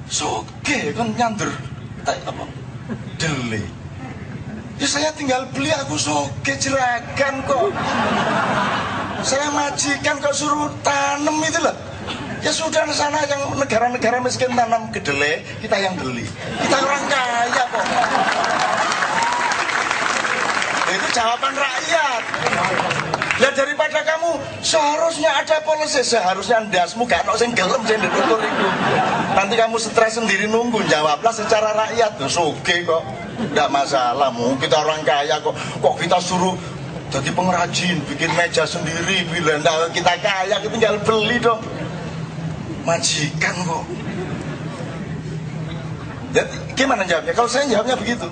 Soge kan nyandur apa? Dele. Ya saya tinggal beli, aku soge jeragan kok. Saya majikan kok suruh tanam itu loh. Ya sudah sana yang negara-negara miskin tanam kedelai, kita yang beli. Kita orang kaya kok. Itu jawaban rakyat. Lah daripada kamu seharusnya ada polisi, seharusnya ndasmu gak ono sing gelem sing ditutur iku. Nanti kamu stres sendiri nunggu, jawablah secara rakyat. Soge kok. Nggak masalah, kita orang kaya kok kita suruh jadi pengrajin, bikin meja sendiri, bila kita kaya, kita tinggal beli dong. Majikan kok. Jadi gimana jawabnya? Kalau saya jawabnya begitu.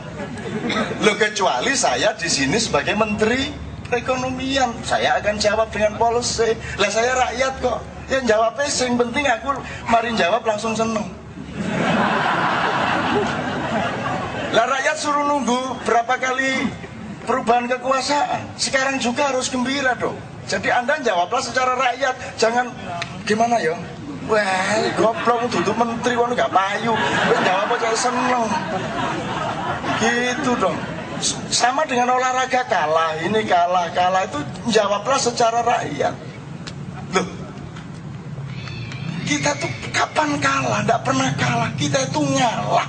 Loh, kecuali saya di sini sebagai menteri perekonomian, saya akan jawab dengan policy. Lah saya rakyat kok. Yang jawabnya yang penting aku mari jawab langsung seneng. Lah rakyat suruh nunggu berapa kali perubahan kekuasaan. Sekarang juga harus gembira dong. Jadi Anda jawablah secara rakyat, jangan gimana ya? Wah, goblok duduk menteri kan gak payu. Jawab aja seneng. Gitu dong. Sama dengan olahraga, kalah ini kalah itu jawablah secara rakyat. Loh, kita tuh kapan kalah? Nggak pernah kalah. Kita itu ngalah.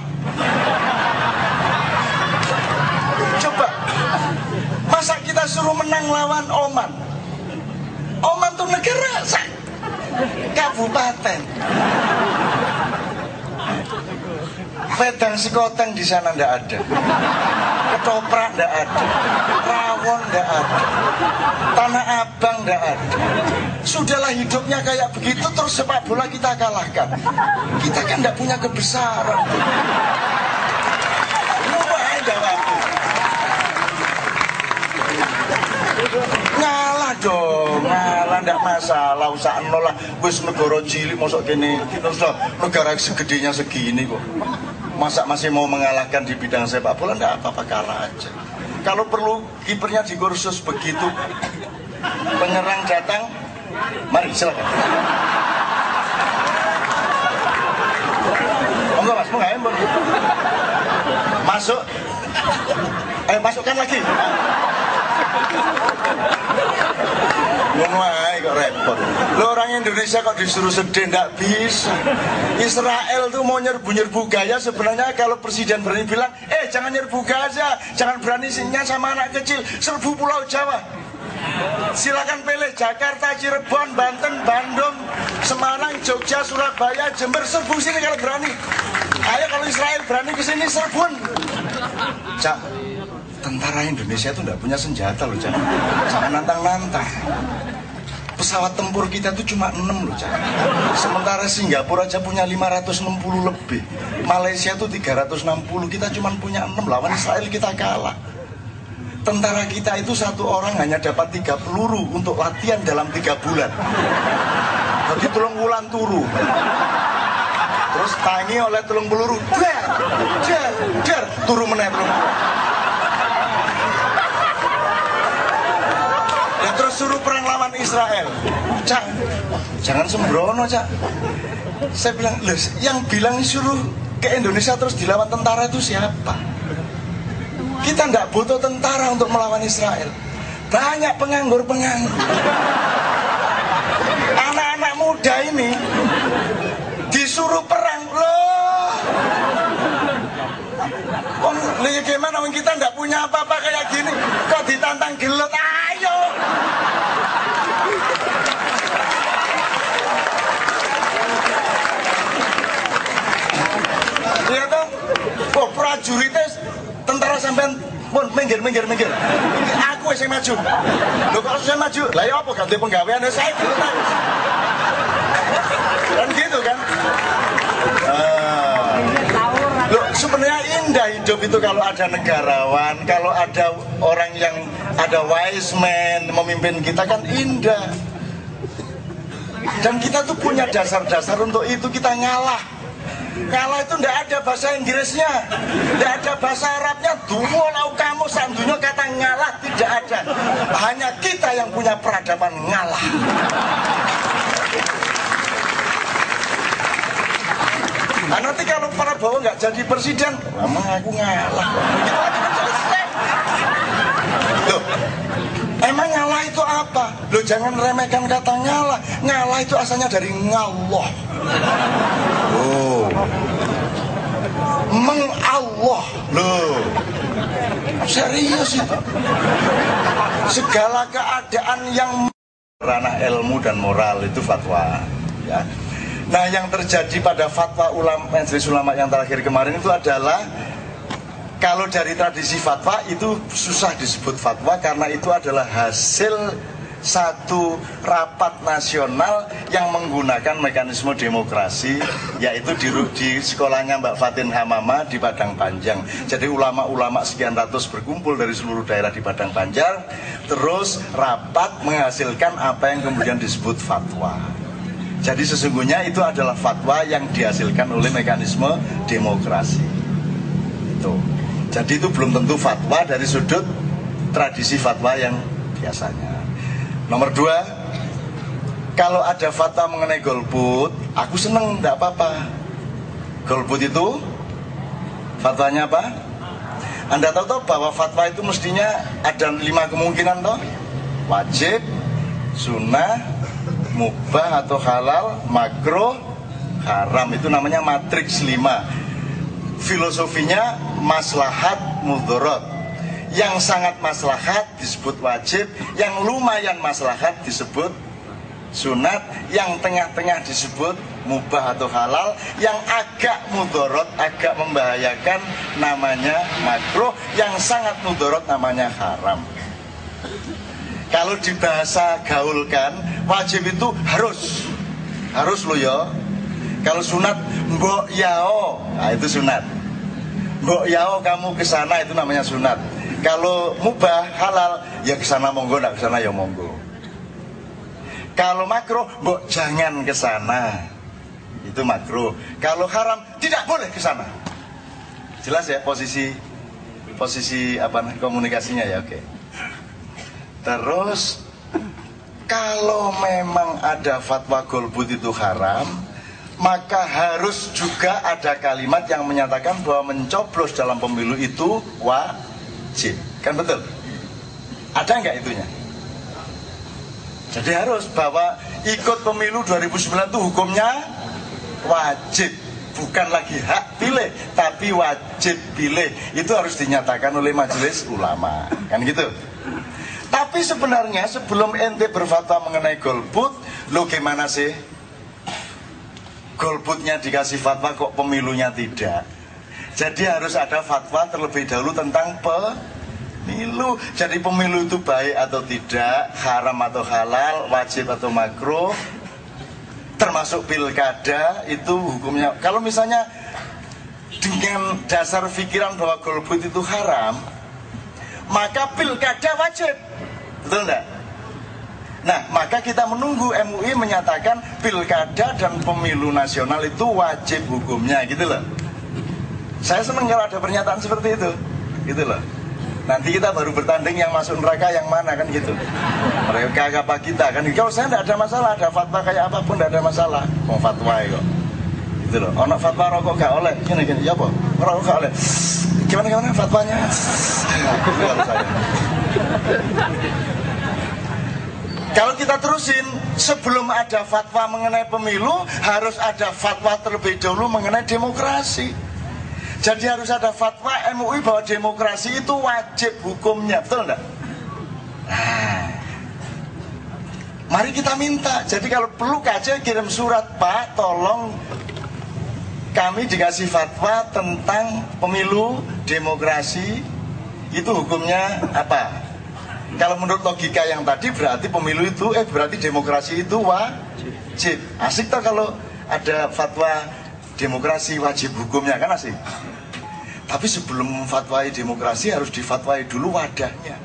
Coba, masa kita suruh menang lawan Oman? Oman tuh negara, kabupaten. Wedang Sikoteng di sana ndak ada, Ketoprak ndak ada, Rawon ndak ada, Tanah Abang ndak ada. Sudahlah hidupnya kayak begitu, terus sepak bola kita kalahkan. Kita kan ndak punya kebesaran. Ngalah dong, ngalah ndak masalah, usah nolak. Wis negara cilik mosok kene, terus negara segedenya segini kok. Masa masih mau mengalahkan di bidang sepak bola? Ndak apa-apa, kalah aja. Kalau perlu kipernya dikursus begitu, penyerang datang, mari silakan. Monggo Mas, monggo masuk. Ayo masukkan lagi. Ngono ae kok repot. Lo orang Indonesia kok disuruh sedih, ndak bisa. Israel tuh mau nyerbu Gaza, sebenarnya kalau presiden berani bilang, jangan nyerbu Gaza, jangan berani sinnya sama anak kecil, serbu Pulau Jawa. Silakan pilih Jakarta, Cirebon, Banten, Bandung, Semarang, Jogja, Surabaya, Jember, serbu sini kalau berani. Ayo kalau Israel berani ke sini, serbun. Cak, tentara Indonesia itu nggak punya senjata loh, Cak. Jangan nantang-nantang. Pesawat tempur kita itu cuma 6 loh, Cak. Sementara Singapura aja punya 560 lebih. Malaysia itu 360, kita cuma punya 6. Lawan Israel kita kalah. Tentara kita itu satu orang hanya dapat 3 peluru untuk latihan dalam 3 bulan. Jadi tulung wulan turu. Terus tangi oleh tulung peluru. Jar, turu meneh tulung. Dan terus suruh perang lawan Israel. Cak, jangan sembrono, Cak. Saya bilang, yang bilang suruh ke Indonesia terus dilawan tentara itu siapa? Kita nggak butuh tentara untuk melawan Israel. Banyak penganggur-penganggur. Anak-anak muda ini disuruh perang loh. Gimana kita nggak punya apa-apa kayak gini, kok ditantang gelut? Ayo. Iya toh, kok prajuritnya tentara sampean pun minggir. Aku yang maju. Loh kalau saya maju, lah ya apa ganti penggawean saya dulu. hidup itu kalau ada negarawan, kalau ada orang yang ada wise man memimpin kita kan indah. Dan kita tuh punya dasar-dasar untuk itu. Kita ngalah. Ngalah itu ndak ada bahasa Inggrisnya, ndak ada bahasa Arabnya. Duwolau kamu sandunya kata ngalah tidak ada. Hanya kita yang punya peradaban ngalah. Nah, nanti kalau Prabowo nggak jadi presiden, emang aku ngalah. Gitu aja kan selesai. Loh, emang ngalah itu apa? Loh, jangan remehkan kata ngalah. Ngalah itu asalnya dari ngallah. Oh, mengallah. Loh, serius itu. Segala keadaan yang ranah ilmu dan moral itu fatwa, ya. Nah, yang terjadi pada fatwa Majelis Ulama yang terakhir kemarin itu adalah, kalau dari tradisi fatwa itu susah disebut fatwa karena itu adalah hasil satu rapat nasional yang menggunakan mekanisme demokrasi, yaitu di sekolahnya Mbak Fatin Hamama di Padang Panjang. Jadi ulama-ulama sekian ratus berkumpul dari seluruh daerah di Padang Panjang, terus rapat menghasilkan apa yang kemudian disebut fatwa. Jadi sesungguhnya itu adalah fatwa yang dihasilkan oleh mekanisme demokrasi. Itu. Jadi itu belum tentu fatwa dari sudut tradisi fatwa yang biasanya. Nomor 2, kalau ada fatwa mengenai golput, aku seneng, tidak apa-apa. Golput itu fatwanya apa? Anda tahu bahwa fatwa itu mestinya ada 5 kemungkinan toh? Wajib, sunnah, mubah atau halal, makruh, haram. Itu namanya matriks 5. Filosofinya maslahat mudharat. Yang sangat maslahat disebut wajib, yang lumayan maslahat disebut sunat, yang tengah-tengah disebut mubah atau halal, yang agak mudharat, agak membahayakan namanya makruh, yang sangat mudharat namanya haram. Kalau di bahasa gaulkan, wajib itu harus lo ya. Kalau sunat, mbok yao, nah itu sunat. Mbok yao kamu ke sana, itu namanya sunat. Kalau mubah halal, ya ke sana monggo, enggak ke sana ya monggo. Kalau makruh, mbok jangan ke sana, itu makruh. Kalau haram, tidak boleh ke sana. Jelas ya posisi apa komunikasinya ya, oke. Terus kalau memang ada fatwa golput itu haram, maka harus juga ada kalimat yang menyatakan bahwa mencoblos dalam pemilu itu wajib. Kan betul? Ada nggak itunya? Jadi harus bahwa ikut pemilu 2009 itu hukumnya wajib. Bukan lagi hak pilih, tapi wajib pilih. Itu harus dinyatakan oleh Majelis Ulama. Kan gitu? Tapi sebenarnya sebelum ente berfatwa mengenai golput, lo gimana sih? Golputnya dikasih fatwa kok pemilunya tidak? Jadi harus ada fatwa terlebih dahulu tentang pemilu. Jadi pemilu itu baik atau tidak, haram atau halal, wajib atau makruh, termasuk pilkada itu hukumnya. Kalau misalnya dengan dasar pikiran bahwa golput itu haram, maka pilkada wajib. Betul enggak? Nah, maka kita menunggu MUI menyatakan pilkada dan pemilu nasional itu wajib hukumnya, gitu loh. Saya senang kalau ada pernyataan seperti itu, gitu loh. Nanti kita baru bertanding yang masuk neraka yang mana, kan gitu. Mereka apa kita, kan. Kalau saya tidak ada masalah, ada fatwa kayak apapun tidak ada masalah. Mau fatwa kok, gitu loh. Ono fatwa rokok gak oleh, gini, ya apa? Rokok gak oleh. Gimana fatwanya? Kalau kita terusin, sebelum ada fatwa mengenai pemilu, harus ada fatwa terlebih dahulu mengenai demokrasi. Jadi harus ada fatwa MUI bahwa demokrasi itu wajib hukumnya, betul enggak? Nah, mari kita minta. Jadi kalau perlu KJ kirim surat, Pak, tolong kami dikasih fatwa tentang pemilu demokrasi, itu hukumnya apa? Kalau menurut logika yang tadi berarti pemilu itu berarti demokrasi itu wajib. Asik tak kalau ada fatwa demokrasi wajib hukumnya, kan asik. Tapi sebelum memfatwai demokrasi harus difatwai dulu wadahnya.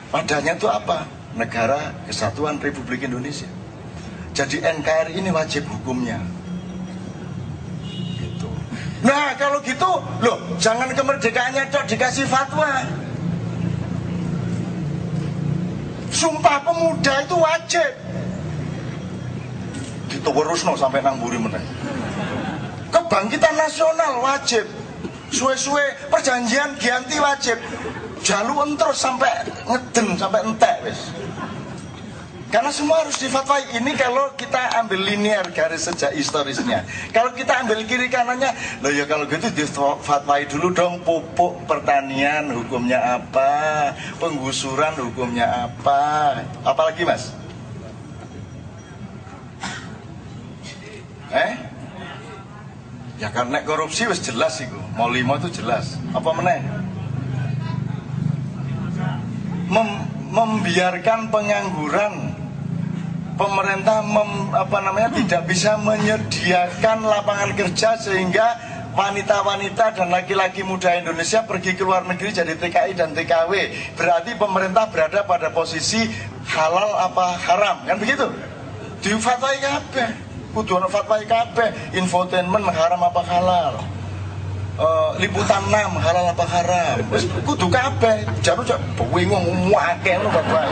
Wadahnya itu apa? Negara Kesatuan Republik Indonesia. Jadi NKRI ini wajib hukumnya. Gitu. Nah kalau gitu, loh jangan kemerdekaannya cok dikasih fatwa. Sumpah Pemuda itu wajib. Diterusno sampai nang mburi meneh. Kebangkitan Nasional wajib. Suwe-suwe perjanjian Giyanti wajib. Jalu terus sampai ngeden, sampai entek wis. Karena semua harus difatwai. Ini kalau kita ambil linear garis sejak historisnya. Kalau kita ambil kiri kanannya, loh ya kalau gitu difatwai dulu dong. Pupuk pertanian hukumnya apa, penggusuran hukumnya apa. Apalagi mas? Ya karena korupsi wis jelas itu. Mau 5 itu jelas. Apa meneh? Membiarkan pengangguran. Pemerintah tidak bisa menyediakan lapangan kerja sehingga wanita-wanita dan laki-laki muda Indonesia pergi ke luar negeri jadi TKI dan TKW. Berarti pemerintah berada pada posisi halal apa haram, kan begitu? Difatwai kabeh. Kudu ana fatwa kabeh, infotainment haram apa halal. Liputan 6 halal apa haram. Wis kudu kabeh. Jaru cok bingung akeh ngono Bapak.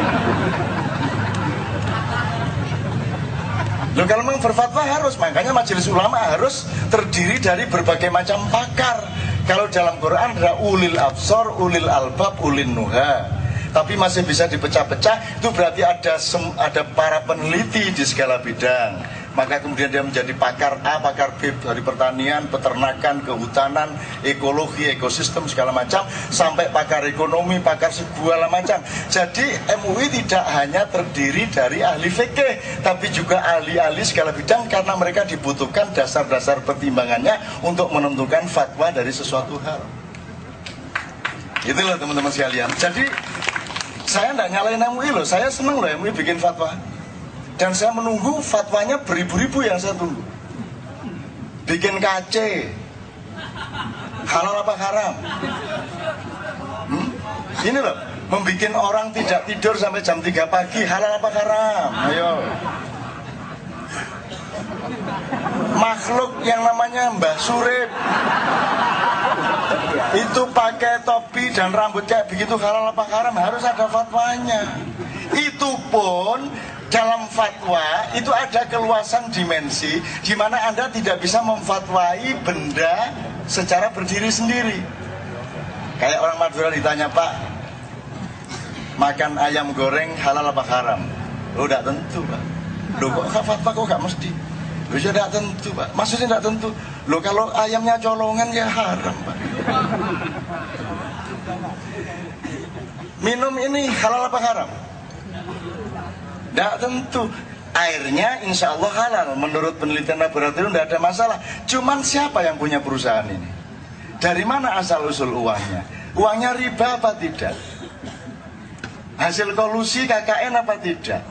Loh kalau memang berfatwa harus, makanya majelis ulama harus terdiri dari berbagai macam pakar. Kalau dalam Quran ada ulil absor, ulil albab, ulil nuha. Tapi masih bisa dipecah-pecah, itu berarti ada para peneliti di segala bidang. Maka kemudian dia menjadi pakar A, pakar B dari pertanian, peternakan, kehutanan, ekologi, ekosistem segala macam, sampai pakar ekonomi, pakar segala macam. Jadi MUI tidak hanya terdiri dari ahli fikih, tapi juga ahli-ahli segala bidang karena mereka dibutuhkan dasar-dasar pertimbangannya untuk menentukan fatwa dari sesuatu hal. Itulah teman-teman sekalian. Jadi saya tidak nyalain MUI loh, saya senang loh MUI bikin fatwa. Dan saya menunggu fatwanya beribu-ribu yang saya tunggu. Bikin KC halal apa haram? Ini loh, membikin orang tidak tidur sampai jam 3 pagi halal apa haram? Ayo. Makhluk yang namanya Mbah Surip itu pakai topi dan rambut kayak begitu halal apa haram? Harus ada fatwanya. Itu pun dalam fatwa itu ada keluasan dimensi di mana Anda tidak bisa memfatwai benda secara berdiri sendiri. Kayak orang Madura ditanya, Pak, makan ayam goreng halal apa haram? Lo tidak tentu, Pak. Lo kok fatwa kok gak mesti? Lo ya tidak tentu, Pak. Maksudnya tidak tentu. Lo kalau ayamnya colongan ya haram, Pak. Minum ini halal apa haram? Tidak tentu. Airnya insya Allah halal. Menurut penelitian laboratorium tidak ada masalah. Cuman siapa yang punya perusahaan ini? Dari mana asal usul uangnya? Uangnya riba apa tidak? Hasil kolusi KKN apa tidak?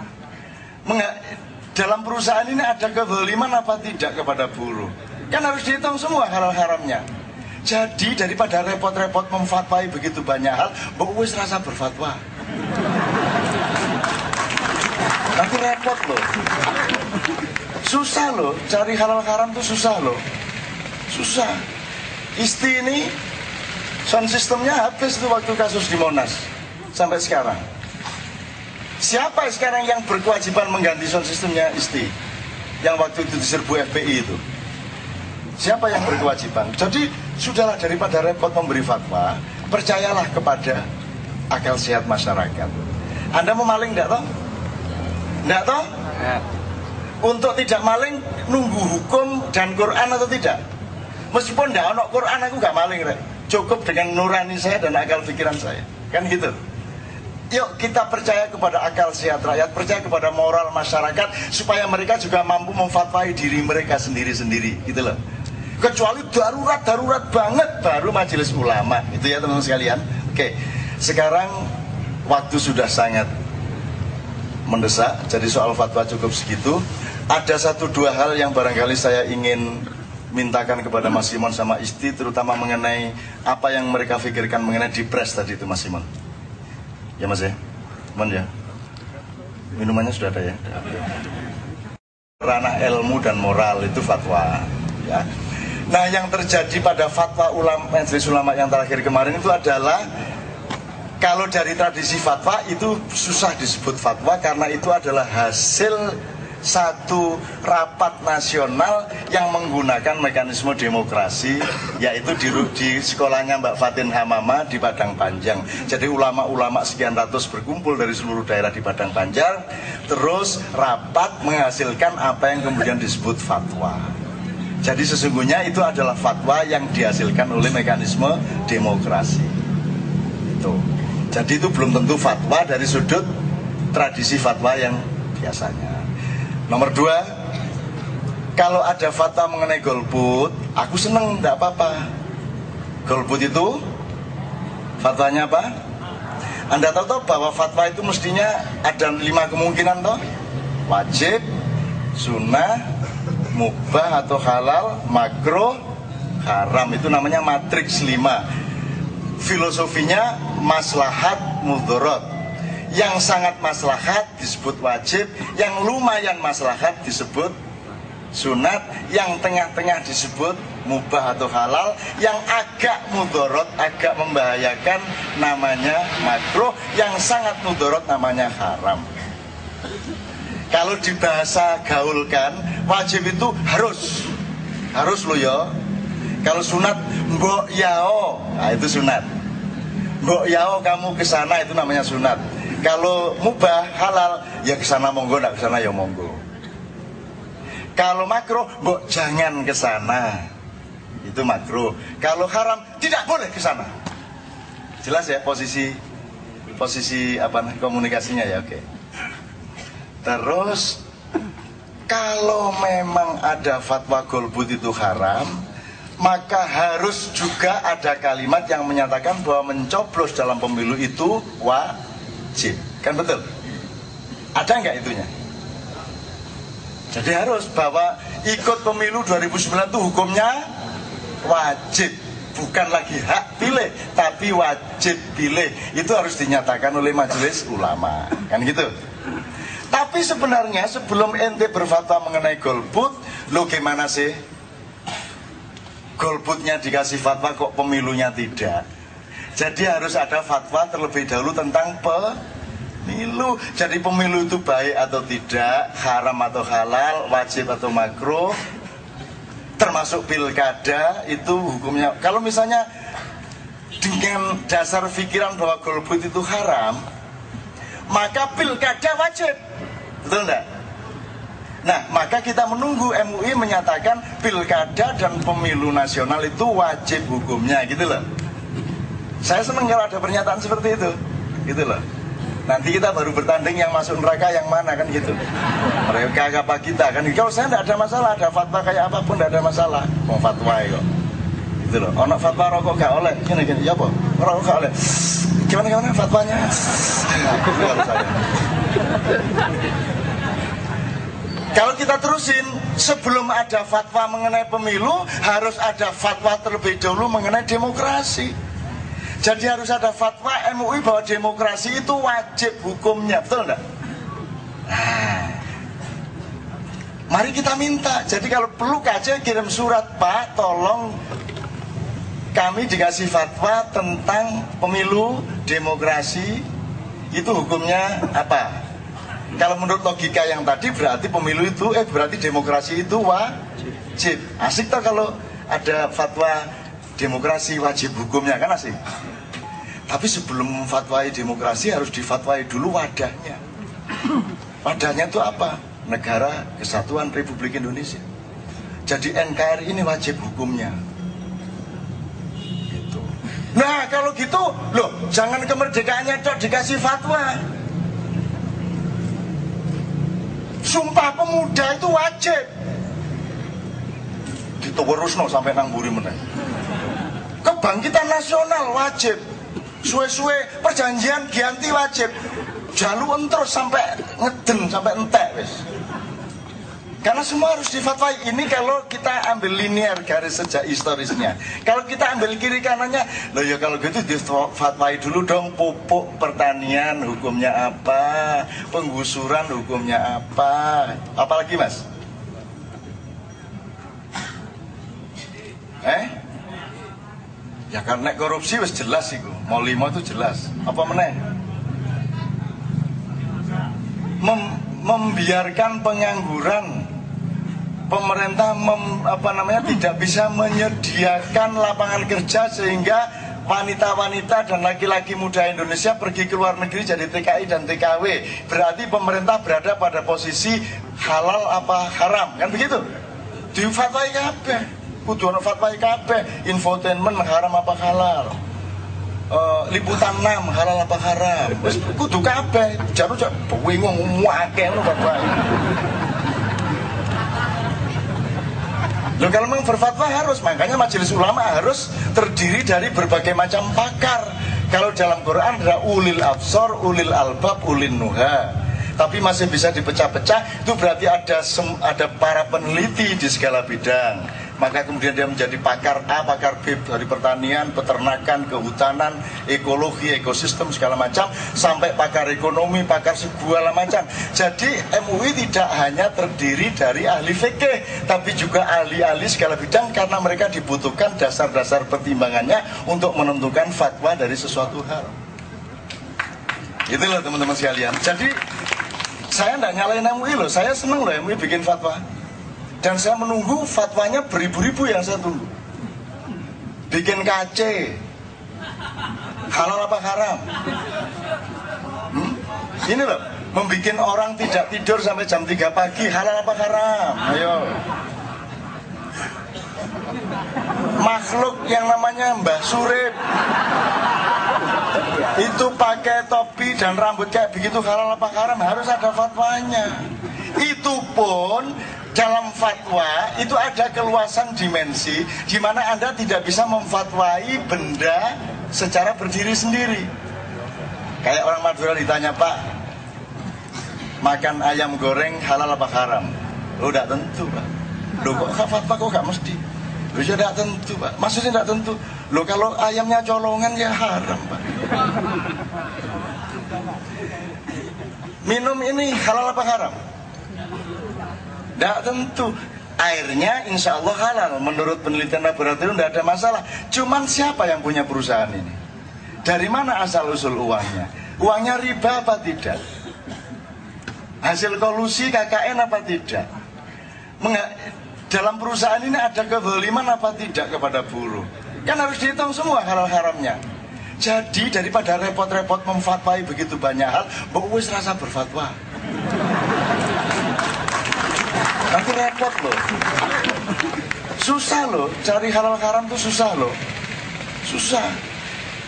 Dalam perusahaan ini ada kezaliman apa tidak kepada buruh? Kan harus dihitung semua halal haramnya. Jadi daripada repot-repot memfatwai begitu banyak hal, wis rasa berfatwa. Nanti repot loh. Susah loh, cari halal haram tuh susah loh. Susah. Isti ini sound systemnya habis tuh waktu kasus di Monas sampai sekarang. Siapa sekarang yang berkewajiban mengganti sound systemnya Isti? Yang waktu itu diserbu FPI itu. Siapa yang berkewajiban? Jadi sudahlah, daripada repot memberi fatwa, percayalah kepada akal sehat masyarakat. Anda mau maling enggak toh? Enggak toh? Ya. Untuk tidak maling nunggu hukum dan Quran atau tidak? Meskipun enggak ada Quran aku enggak maling, Rek. Cukup dengan nurani saya dan akal pikiran saya. Kan gitu. Yuk kita percaya kepada akal sehat rakyat, percaya kepada moral masyarakat supaya mereka juga mampu memfatwai diri mereka sendiri-sendiri, gitu loh. Kecuali darurat banget baru majelis ulama. Itu ya teman-teman sekalian. Oke. Sekarang waktu sudah sangat mendesak, jadi soal fatwa cukup segitu. Ada 1-2 hal yang barangkali saya ingin mintakan kepada Mas Simon sama Isti, terutama mengenai apa yang mereka pikirkan mengenai dipres tadi itu Mas Simon. Ya Mas ya, Mon ya. Minumannya sudah ada ya. Ranah ilmu dan moral itu fatwa. Ya. Nah yang terjadi pada fatwa ulama Majelis Ulama yang terakhir kemarin itu adalah kalau dari tradisi fatwa itu susah disebut fatwa karena itu adalah hasil satu rapat nasional yang menggunakan mekanisme demokrasi, yaitu di sekolahnya Mbak Fatin Hamama di Padang Panjang. Jadi ulama-ulama sekian ratus berkumpul dari seluruh daerah di Padang Panjang, terus rapat menghasilkan apa yang kemudian disebut fatwa. Jadi sesungguhnya itu adalah fatwa yang dihasilkan oleh mekanisme demokrasi. Itu. Jadi itu belum tentu fatwa dari sudut tradisi fatwa yang biasanya. Nomor 2, kalau ada fatwa mengenai golput, aku seneng, tidak apa-apa. Golput itu fatwanya apa? Anda tahu bahwa fatwa itu mestinya ada 5 kemungkinan toh? Wajib, sunnah, mubah atau halal, makruh, haram. Itu namanya matriks 5. Filosofinya maslahat mudorot. Yang sangat maslahat disebut wajib, yang lumayan maslahat disebut sunat, yang tengah-tengah disebut mubah atau halal, yang agak mudorot, agak membahayakan namanya makruh, yang sangat mudorot namanya haram. Kalau di bahasa gaulkan, wajib itu harus lo ya. Kalau sunat, mbok yao, nah itu sunat. Mbok yao kamu kesana itu namanya sunat. Kalau mubah halal ya kesana monggo, nggak kesana ya monggo. Kalau makruh, mbok jangan kesana, itu makruh. Kalau haram tidak boleh kesana. Jelas ya posisi apa komunikasinya ya, oke. Terus kalau memang ada fatwa golput itu haram, maka harus juga ada kalimat yang menyatakan bahwa mencoblos dalam pemilu itu wajib, kan betul? Ada nggak itunya? Jadi harus bahwa ikut pemilu 2009 itu hukumnya wajib, bukan lagi hak pilih, tapi wajib pilih. Itu harus dinyatakan oleh Majelis Ulama, kan gitu. Tapi sebenarnya sebelum ente berfatwa mengenai golput, lo gimana sih? Golputnya dikasih fatwa kok pemilunya tidak. Jadi harus ada fatwa terlebih dahulu tentang pemilu. Jadi pemilu itu baik atau tidak, haram atau halal, wajib atau makruh, termasuk pilkada itu hukumnya. Kalau misalnya dengan dasar pikiran bahwa golput itu haram, maka pilkada wajib, betul enggak? Nah, maka kita menunggu MUI menyatakan pilkada dan pemilu nasional itu wajib hukumnya, gitu loh. Saya senang kalau ada pernyataan seperti itu, gitu loh. Nanti kita baru bertanding yang masuk neraka yang mana, kan gitu. Mereka apa kita, kan. Kalau saya tidak ada masalah, ada fatwa kayak apapun tidak ada masalah. Mau fatwa kok, gitu loh. Ono fatwa rokok gak oleh, gini, ya apa? Rokok gak oleh. Gimana fatwanya? Kalau kita terusin, sebelum ada fatwa mengenai pemilu, harus ada fatwa terlebih dahulu mengenai demokrasi. Jadi harus ada fatwa MUI bahwa demokrasi itu wajib hukumnya, betul enggak? Nah, mari kita minta. Jadi kalau perlu KJ kirim surat, Pak, tolong kami dikasih fatwa tentang pemilu, demokrasi, itu hukumnya apa? Kalau menurut logika yang tadi berarti pemilu itu, berarti demokrasi itu wajib. Asik tak kalau ada fatwa demokrasi wajib hukumnya, kan asik. Tapi sebelum memfatwai demokrasi harus difatwai dulu wadahnya. Wadahnya itu apa? Negara Kesatuan Republik Indonesia. Jadi NKRI ini wajib hukumnya. Gitu. Nah kalau gitu, loh jangan kemerdekaannya cok dikasih fatwa. Sumpah Pemuda itu wajib. Diterusno sampai nang buri meneh. Kebangkitan Nasional wajib. Suwe-suwe perjanjian ganti wajib. Jalu terus sampai ngeden sampai entek wis. Karena semua harus difatwai. Ini kalau kita ambil linear garis sejak historisnya. Kalau kita ambil kiri kanannya, loh ya kalau gitu difatwai dulu dong. Pupuk pertanian hukumnya apa, penggusuran hukumnya apa. Apalagi mas? Ya karena korupsi wis jelas itu. Mau 5 itu jelas. Apa meneh? Membiarkan pengangguran. Pemerintah tidak bisa menyediakan lapangan kerja sehingga wanita-wanita dan laki-laki muda Indonesia pergi ke luar negeri jadi TKI dan TKW. Berarti pemerintah berada pada posisi halal apa haram, kan begitu? Difatwai kabeh. Kudu ana fatwai kabeh. Infotainment haram apa halal? Liputan 6 halal apa haram? Wis kudu kabeh. Jaru cok bingung akeh ngono fatwai. Loh kalau memang berfatwa harus, makanya majelis ulama harus terdiri dari berbagai macam pakar. Kalau dalam Quran ada ulil absor, ulil albab, ulil nuha. Tapi masih bisa dipecah-pecah, itu berarti ada para peneliti di segala bidang. Maka kemudian dia menjadi pakar A, pakar B dari pertanian, peternakan, kehutanan, ekologi, ekosistem segala macam, sampai pakar ekonomi, pakar segala macam. Jadi MUI tidak hanya terdiri dari ahli fikih, tapi juga ahli-ahli segala bidang karena mereka dibutuhkan dasar-dasar pertimbangannya untuk menentukan fatwa dari sesuatu hal. Itulah teman-teman sekalian. Jadi saya tidak nyalain MUI loh, saya seneng loh MUI bikin fatwa. Dan saya menunggu fatwanya beribu-ribu yang saya tunggu. Bikin KC halal apa haram? Ini loh, membikin orang tidak tidur sampai jam 3 pagi halal apa haram? Ayo. Makhluk yang namanya Mbah Surip itu pakai topi dan rambut kayak begitu halal apa haram? Harus ada fatwanya. Itu pun dalam fatwa itu ada keluasan dimensi di mana Anda tidak bisa memfatwai benda secara berdiri sendiri. Kayak orang Madura ditanya, Pak, makan ayam goreng halal apa haram? Lo tidak tentu, Pak. Lo kok fatwa kok gak mesti? Lo ya tidak tentu, Pak. Maksudnya tidak tentu. Lo kalau ayamnya colongan ya haram, Pak. Minum ini halal apa haram? Tidak tentu. Airnya insya Allah halal. Menurut penelitian laboratorium tidak ada masalah. Cuman siapa yang punya perusahaan ini? Dari mana asal usul uangnya? Uangnya riba apa tidak? Hasil kolusi KKN apa tidak? Dalam perusahaan ini ada kezaliman apa tidak kepada buruh? Kan harus dihitung semua halal haramnya. Jadi daripada repot-repot memfatwai begitu banyak hal, mbok wis rasa berfatwa. Nanti repot loh. Susah loh, cari halal haram tuh susah loh. Susah.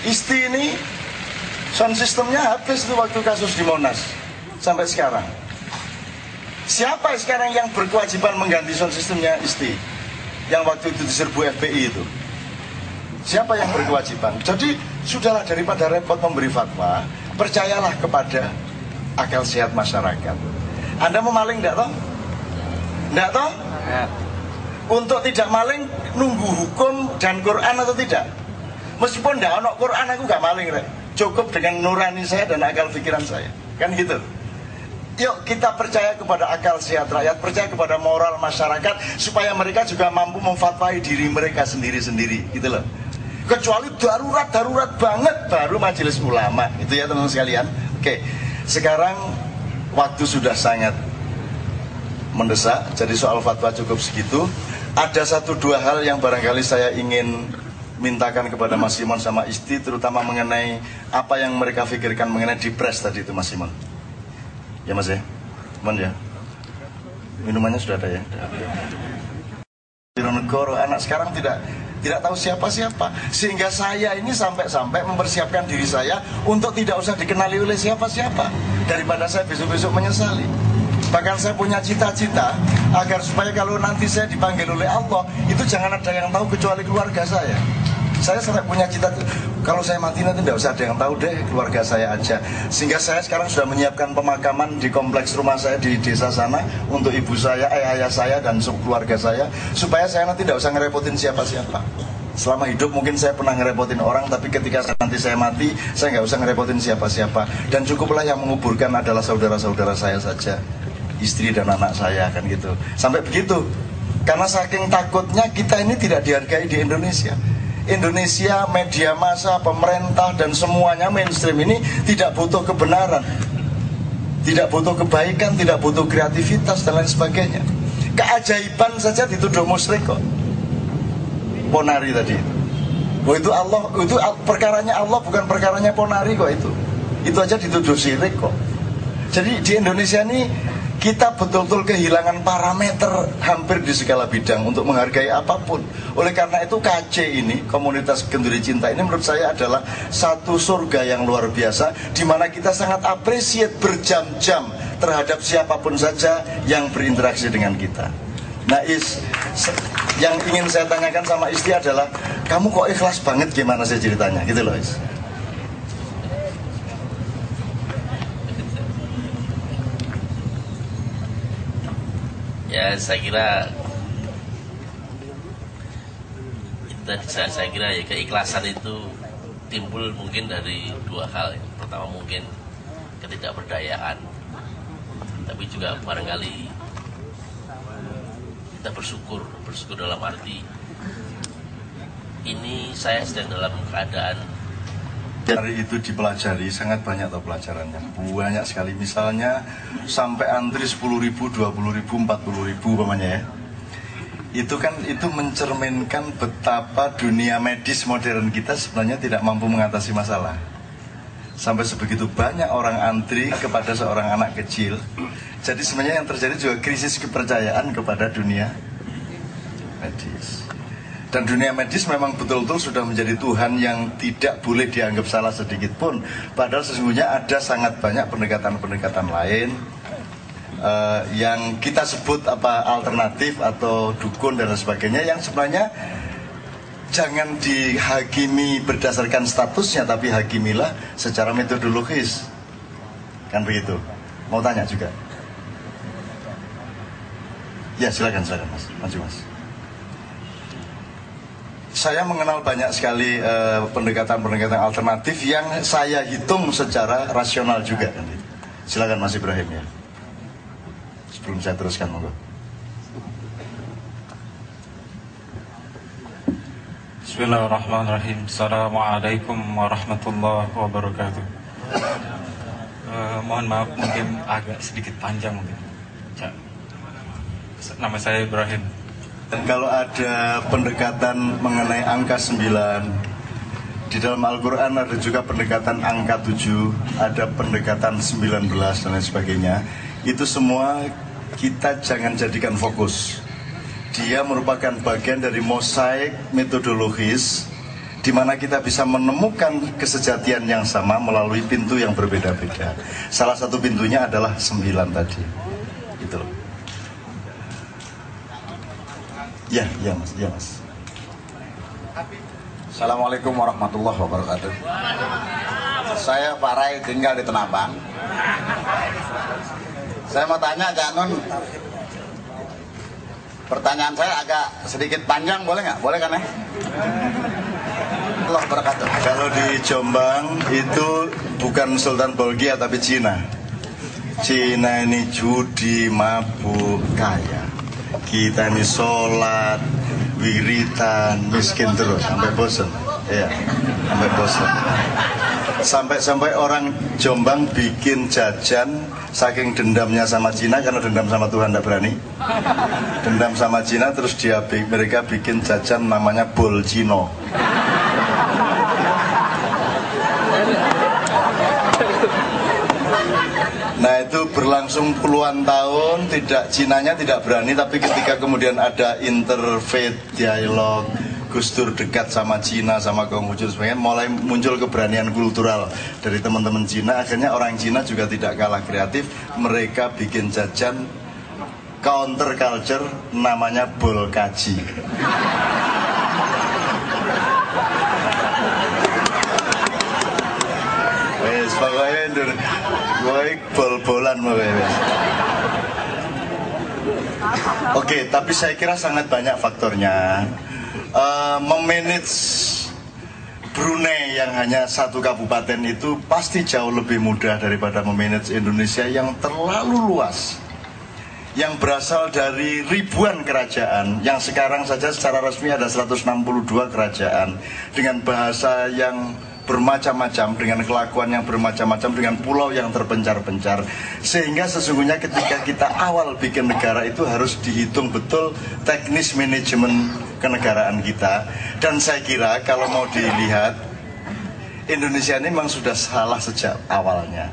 Isti ini sound systemnya habis tuh waktu kasus di Monas sampai sekarang. Siapa sekarang yang berkewajiban mengganti sound systemnya Isti? Yang waktu itu diserbu FBI itu. Siapa yang berkewajiban? Jadi sudahlah, daripada repot memberi fatwa, percayalah kepada akal sehat masyarakat. Anda mau maling enggak toh? Enggak toh? Untuk tidak maling nunggu hukum dan Quran atau tidak? Meskipun enggak ada Quran aku enggak maling, Rek. Cukup dengan nurani saya dan akal pikiran saya. Kan gitu. Yuk kita percaya kepada akal sehat rakyat, percaya kepada moral masyarakat supaya mereka juga mampu memfatwai diri mereka sendiri-sendiri, gitu loh. Kecuali darurat banget baru majelis ulama, itu ya teman-teman sekalian. Oke, sekarang waktu sudah sangat mendesak, jadi soal fatwa cukup segitu. Ada 1-2 hal yang barangkali saya ingin mintakan kepada Mas Simon sama Isti, terutama mengenai apa yang mereka pikirkan mengenai Dipres tadi itu, Mas Simon. Ya Mas ya, Mon ya. Minumannya sudah ada ya. Negara anak sekarang tidak tahu siapa-siapa, sehingga saya ini sampai mempersiapkan diri saya untuk tidak usah dikenali oleh siapa-siapa daripada saya besok-besok menyesali. Bahkan saya punya cita-cita agar supaya kalau nanti saya dipanggil oleh Allah itu jangan ada yang tahu kecuali keluarga saya. Saya sampai punya cita-cita, Kalau saya mati nanti tidak usah ada yang tahu deh, keluarga saya aja. Sehingga saya sekarang sudah menyiapkan pemakaman di kompleks rumah saya di desa sana untuk ibu saya, ayah saya dan keluarga saya, supaya saya nanti tidak usah ngerepotin siapa-siapa. Selama hidup mungkin saya pernah ngerepotin orang, tapi ketika nanti saya mati, saya nggak usah ngerepotin siapa-siapa. Dan cukuplah yang menguburkan adalah saudara-saudara saya saja, istri dan anak saya, kan gitu. Sampai begitu. Karena saking takutnya kita ini tidak dihargai di Indonesia. Indonesia, media massa, pemerintah, dan semuanya mainstream ini tidak butuh kebenaran, tidak butuh kebaikan, tidak butuh kreativitas, dan lain sebagainya. Keajaiban saja dituduh musyrik kok. Ponari tadi. Oh itu Allah, itu perkaranya Allah, bukan perkaranya Ponari kok itu. Itu aja dituduh syirik kok. Jadi di Indonesia ini kita betul-betul kehilangan parameter hampir di segala bidang untuk menghargai apapun. Oleh karena itu KC ini, komunitas Kenduri Cinta ini menurut saya adalah satu surga yang luar biasa, di mana kita sangat appreciate berjam-jam terhadap siapapun saja yang berinteraksi dengan kita. Nah yang ingin saya tanyakan sama istri adalah, kamu kok ikhlas banget, gimana sih ceritanya, gitu loh Is. Ya saya kira ya keikhlasan itu timbul mungkin dari dua hal. Yang pertama mungkin ketidakberdayaan, tapi juga barangkali kita bersyukur dalam arti ini saya sedang dalam keadaan. Hari itu dipelajari, sangat banyak atau pelajarannya, banyak sekali. Misalnya sampai antri 10.000, 20.000, 40.000 umpamanya ya. Itu kan itu mencerminkan betapa dunia medis modern kita sebenarnya tidak mampu mengatasi masalah. Sampai sebegitu banyak orang antri kepada seorang anak kecil. Jadi sebenarnya yang terjadi juga krisis kepercayaan kepada dunia medis. Dan dunia medis memang betul-betul sudah menjadi Tuhan yang tidak boleh dianggap salah sedikit pun. Padahal sesungguhnya ada sangat banyak pendekatan-pendekatan lain yang kita sebut alternatif atau dukun dan sebagainya, yang sebenarnya jangan dihakimi berdasarkan statusnya, tapi hakimilah secara metodologis. Kan begitu. Mau tanya juga? Ya silakan Mas, maju Mas. Saya mengenal banyak sekali pendekatan-pendekatan alternatif yang saya hitung secara rasional juga. Silakan Mas Ibrahim ya. Sebelum saya teruskan, monggo. Bismillahirrahmanirrahim. Assalamualaikum warahmatullahi wabarakatuh. Mohon maaf mungkin agak sedikit panjang mungkin. Nama saya Ibrahim. Dan kalau ada pendekatan mengenai angka 9, di dalam Al-Quran ada juga pendekatan angka 7, ada pendekatan 19 dan lain sebagainya. Itu semua kita jangan jadikan fokus. Dia merupakan bagian dari mosaik metodologis, di mana kita bisa menemukan kesejatian yang sama melalui pintu yang berbeda-beda. Salah satu pintunya adalah 9 tadi. Gitu loh. Ya mas. Assalamualaikum warahmatullahi wabarakatuh. Saya Pak Rai, tinggal di Tenabang. Saya mau tanya Cak Nun, pertanyaan saya agak sedikit panjang, boleh nggak? Boleh kan ya? Allah wabarakatuh. Kalau di Jombang itu bukan Sultan Bolkiah tapi Cina. Cina ini judi, mabuk, kaya. Kita ini sholat, wiritan, miskin terus sampai bosan. Iya, sampai bosan. Sampai orang Jombang bikin jajan saking dendamnya sama Cina, karena dendam sama Tuhan tidak berani. Dendam sama Cina, terus mereka bikin jajan namanya bol Cino. Nah itu berlangsung puluhan tahun, Cinanya tidak berani, tapi ketika kemudian ada interfaith dialog, Gus Dur dekat sama Cina, sama Konghucu sebagainya, mulai muncul keberanian kultural dari teman-teman Cina. Akhirnya orang Cina juga tidak kalah kreatif, mereka bikin jajan counter culture namanya bol kaji. Pokoknya bol-bolan pokoknya. Oke, tapi saya kira sangat banyak faktornya. Memanage Brunei yang hanya satu kabupaten itu pasti jauh lebih mudah daripada memanage Indonesia yang terlalu luas, yang berasal dari ribuan kerajaan, yang sekarang saja secara resmi ada 162 kerajaan dengan bahasa yang bermacam-macam, dengan kelakuan yang bermacam-macam, dengan pulau yang terpencar-pencar. Sehingga sesungguhnya ketika kita awal bikin negara itu harus dihitung betul teknis manajemen kenegaraan kita. Dan saya kira kalau mau dilihat, Indonesia ini memang sudah salah sejak awalnya.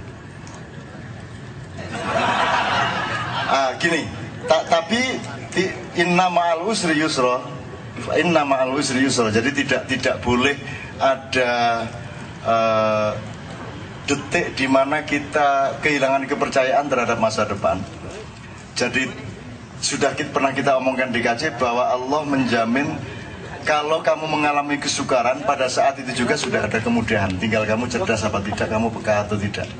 Gini, tapi inna ma'al usri yusra, inna ma'al usri yusra. Jadi tidak boleh ada detik di mana kita kehilangan kepercayaan terhadap masa depan. Jadi pernah kita omongkan di KC bahwa Allah menjamin kalau kamu mengalami kesukaran, pada saat itu juga sudah ada kemudahan. Tinggal kamu cerdas apa tidak, kamu peka atau tidak.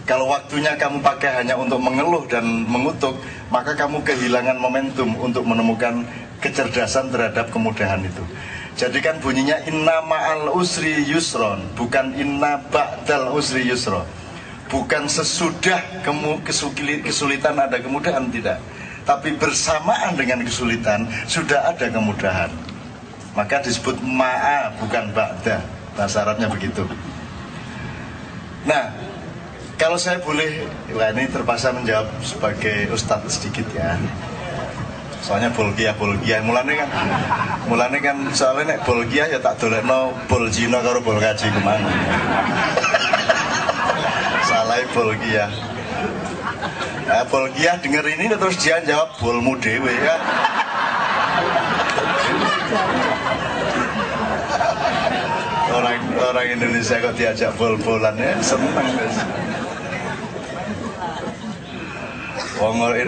Kalau waktunya kamu pakai hanya untuk mengeluh dan mengutuk, maka kamu kehilangan momentum untuk menemukan kecerdasan terhadap kemudahan itu. Jadi kan bunyinya inna ma'al usri yusron, bukan inna ba'dal usri yusron. Bukan sesudah kesulitan ada kemudahan, tidak. Tapi bersamaan dengan kesulitan sudah ada kemudahan. Maka disebut ma'a bukan ba'da. Bahasa Arabnya begitu. Nah, kalau saya boleh, wah ini terpaksa menjawab sebagai ustadz sedikit ya. Soalnya bolgia, mulane kan soalnya nek bolgia ya tak dolekno bol Cina karo bol kaji kemana. Salah bolgia. Nah, bolgia denger ini terus dia jawab bolmu dewe ya. Orang Indonesia kok diajak bol-bolan ya, seneng guys.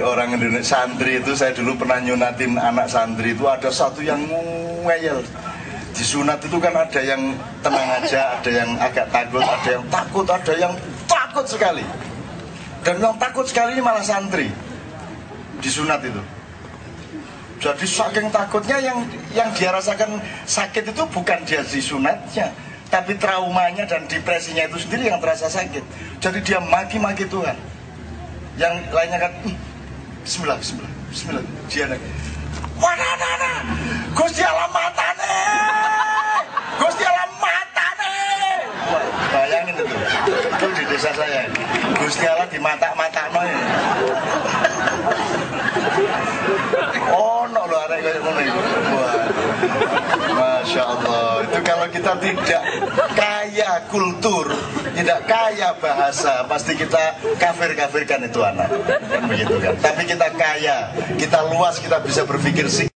Orang Indonesia santri itu, saya dulu pernah nyunatin anak santri itu, ada satu yang ngeyel. Di sunat itu kan ada yang tenang aja, ada yang agak takut, ada yang takut, ada yang takut sekali. Dan yang takut sekali ini malah santri di sunat itu. Jadi saking takutnya yang dia rasakan sakit itu bukan dia di sunatnya, tapi traumanya dan depresinya itu sendiri yang terasa sakit. Jadi dia maki-maki Tuhan. Yang lainnya kan bismillah dia nih wana Gusti Allah matane, Gusti Allah matane. Bayangin itu di desa saya, Gusti Allah di mata-mata noy. Oh no lo ada kayak mana? Masya Allah. Itu kalau kita tidak kaya kultur, tidak kaya bahasa, pasti kita kafir-kafirkan itu anak. Kan begitu kan. Tapi kita kaya, kita luas, kita bisa berpikir sih.